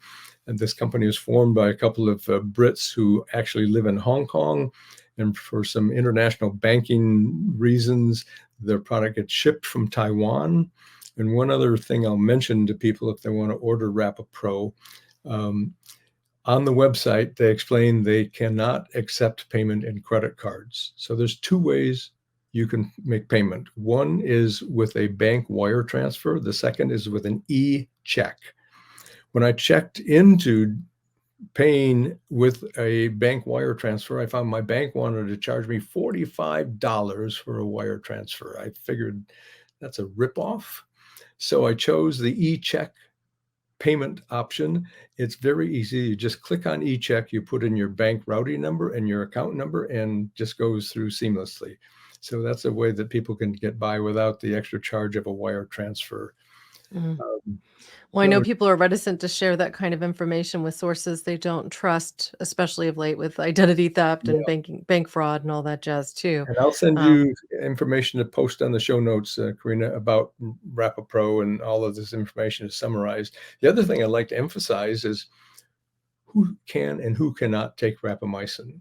and this company is formed by a couple of Brits who actually live in Hong Kong. And for some international banking reasons, their product gets shipped from Taiwan. And one other thing I'll mention to people if they want to order RapaPro, on the website, they explain they cannot accept payment in credit cards. So there's 2 ways you can make payment. One is with a bank wire transfer. The second is with an e-check. When I checked into paying with a bank wire transfer, I found my bank wanted to charge me $45 for a wire transfer. I figured that's a ripoff. So I chose the e-check payment option. It's very easy. You just click on e-check, you put in your bank routing number and your account number, and just goes through seamlessly. So that's a way that people can get by without the extra charge of a wire transfer. Mm. Um, Well, I know so people are reticent to share that kind of information with sources they don't trust, especially of late with identity theft and yeah, bank fraud and all that jazz too. and I'll send Um, you information to post on the show notes, Corinna, about Rapapro, and all of this information is summarized. The other thing I'd like to emphasize is who can and who cannot take rapamycin.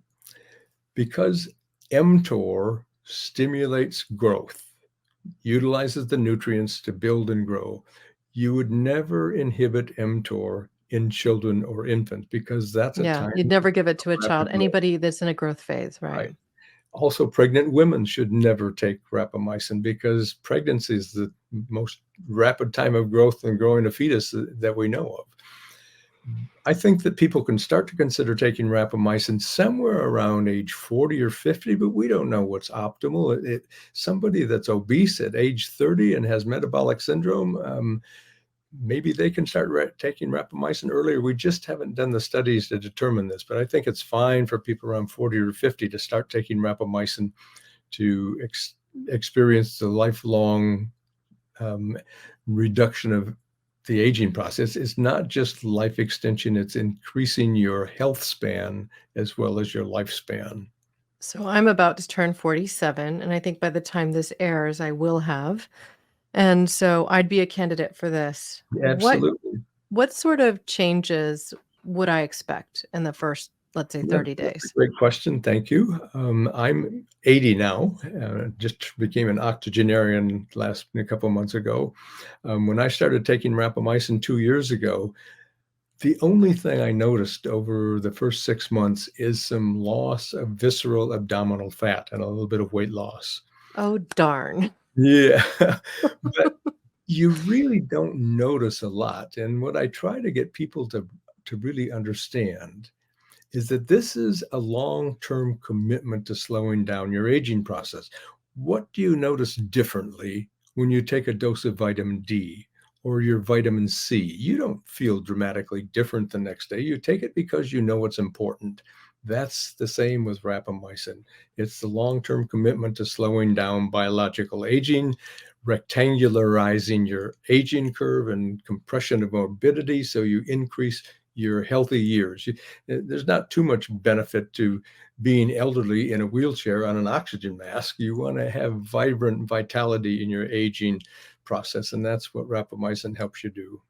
Because mTOR stimulates growth, utilizes the nutrients to build and grow, you would never inhibit mTOR in children or infants, because that's a yeah, time you'd never give it to a of child, rapid growth. anybody that's in a growth phase, right? Right. Also, pregnant women should never take rapamycin, because pregnancy is the most rapid time of growth and growing a fetus that we know of. I think that people can start to consider taking rapamycin somewhere around age 40 or 50, but we don't know what's optimal. Somebody that's obese at age 30 and has metabolic syndrome, maybe they can start taking rapamycin earlier. We just haven't done the studies to determine this, but I think it's fine for people around 40 or 50 to start taking rapamycin to experience the lifelong reduction of the aging process. It's not just life extension, it's increasing your health span as well as your lifespan. So I'm about to turn 47, and I think by the time this airs, I will have. And so I'd be a candidate for this. Absolutely. What sort of changes would I expect in the first, let's say, Yeah, 30 that's a days? great question. Thank you. I'm 80 now. Just became an octogenarian a couple of months ago. When I started taking rapamycin 2 years ago, the only thing I noticed over the first 6 months is some loss of visceral abdominal fat and a little bit of weight loss. Oh, darn. Yeah, but you really don't notice a lot. And what I try to get people to really understand is that this is a long-term commitment to slowing down your aging process. What do you notice differently when you take a dose of vitamin D or your vitamin C? You don't feel dramatically different the next day. You take it because you know what's important. That's the same with rapamycin. It's the long-term commitment to slowing down biological aging, rectangularizing your aging curve and compression of morbidity, so you increase your healthy years. There's not too much benefit to being elderly in a wheelchair on an oxygen mask. You want to have vibrant vitality in your aging process, and that's what rapamycin helps you do.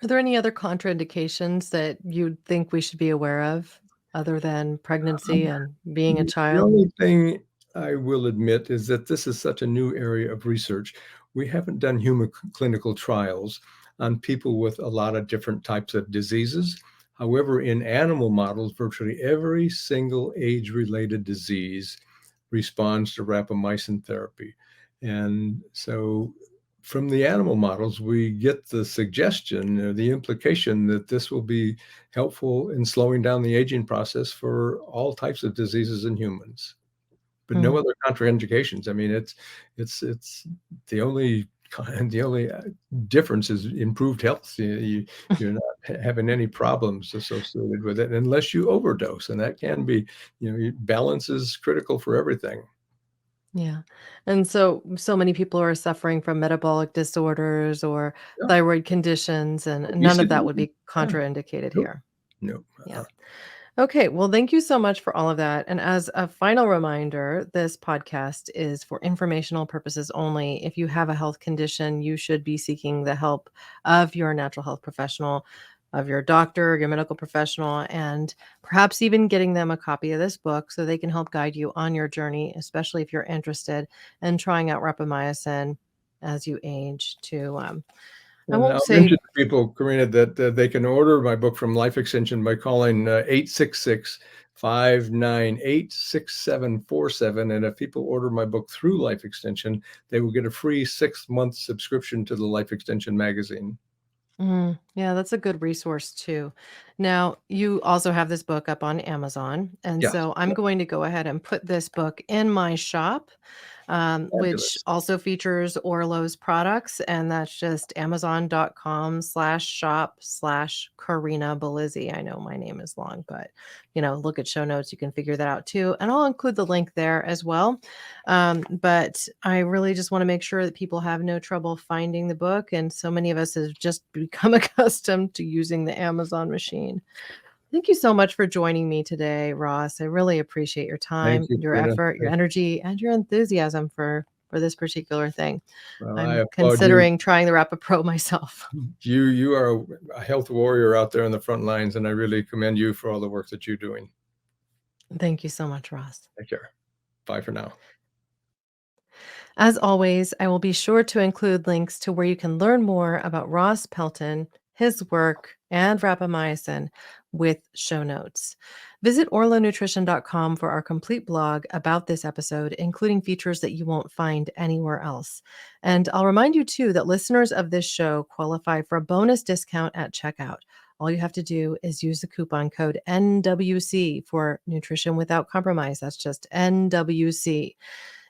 Are there any other contraindications that you think we should be aware of other than pregnancy and being a The child? only thing I will admit is that this is such a new area of research. We haven't done human clinical trials on people with a lot of different types of diseases. However, in animal models, virtually every single age-related disease responds to rapamycin therapy. And so from the animal models, we get the suggestion or the implication that this will be helpful in slowing down the aging process for all types of diseases in humans, but no Mm, other contraindications. I mean, it's the only difference is improved health. You're not having any problems associated with it unless you overdose, and that can be, balance is critical for everything. yeah. And so many people are suffering from metabolic disorders or Yeah, thyroid conditions, and none of that obesity. would be Yeah, contraindicated nope, here. nope. Yeah. Okay, well, thank you so much for all of that. And as a final reminder, this podcast is for informational purposes only. If you have a health condition, you should be seeking the help of your natural health professional, of your doctor, your medical professional, and perhaps even getting them a copy of this book so they can help guide you on your journey, especially if you're interested in trying out rapamycin as you age to, I And won't I'll say. mention to people, Corinna, that they can order my book from Life Extension by calling 866-598-6747. And if people order my book through Life Extension, they will get a free 6-month subscription to the Life Extension magazine. Yeah, that's a good resource too. Now, you also have this book up on Amazon. And Yes. so I'm going to go ahead and put this book in my shop, which Fabulous. also features Orlo's products. And that's just amazon.com/shop/Corinna Bellizzi. I know my name is long, but look at show notes. You can figure that out too. And I'll include the link there as well. But I really just want to make sure that people have no trouble finding the book. And so many of us have just become accustomed to using the Amazon machine. Thank you so much for joining me today, Ross. I really appreciate your time, Thank you, your Corinna. effort, your energy, and your enthusiasm for this particular thing. Well, I I'm applaud considering trying the Rapapro myself. you are a health warrior out there on the front lines, and I really commend you for all the work that you're doing. Thank you so much, Ross. Take care. Bye for now. As always, I will be sure to include links to where you can learn more about Ross Pelton, his work, and Rapamycin with show notes. Visit orlonutrition.com for our complete blog about this episode, including features that you won't find anywhere else. And I'll remind you, too, that listeners of this show qualify for a bonus discount at checkout. All you have to do is use the coupon code NWC for Nutrition Without Compromise. That's just NWC.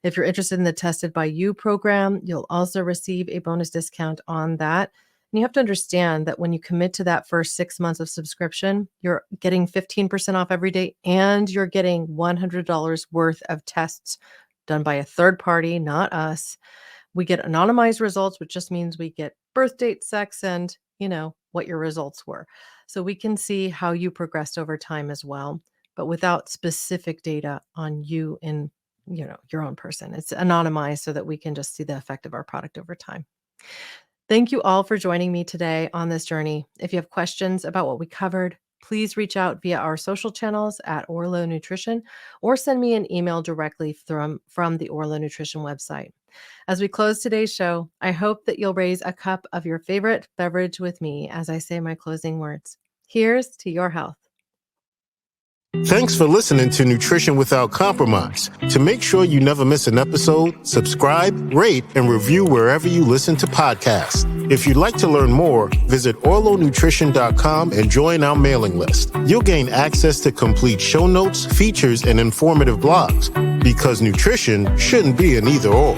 If you're interested in the Tested by You program, you'll also receive a bonus discount on that. And you have to understand that when you commit to that first 6 months of subscription, you're getting 15% off every day, and you're getting $100 worth of tests done by a third party, not us. We get anonymized results, which just means we get birth date, sex, and what your results were. So we can see how you progressed over time as well, but without specific data on you in your own person. It's anonymized so that we can just see the effect of our product over time. Thank you all for joining me today on this journey. If you have questions about what we covered, please reach out via our social channels at Orlo Nutrition, or send me an email directly from the Orlo Nutrition website. As we close today's show, I hope that you'll raise a cup of your favorite beverage with me as I say my closing words. Here's to your health. Thanks for listening to Nutrition Without Compromise. To make sure you never miss an episode, subscribe, rate, and review wherever you listen to podcasts. If you'd like to learn more, visit orlonutrition.com and join our mailing list. You'll gain access to complete show notes, features, and informative blogs, because nutrition shouldn't be an either-or.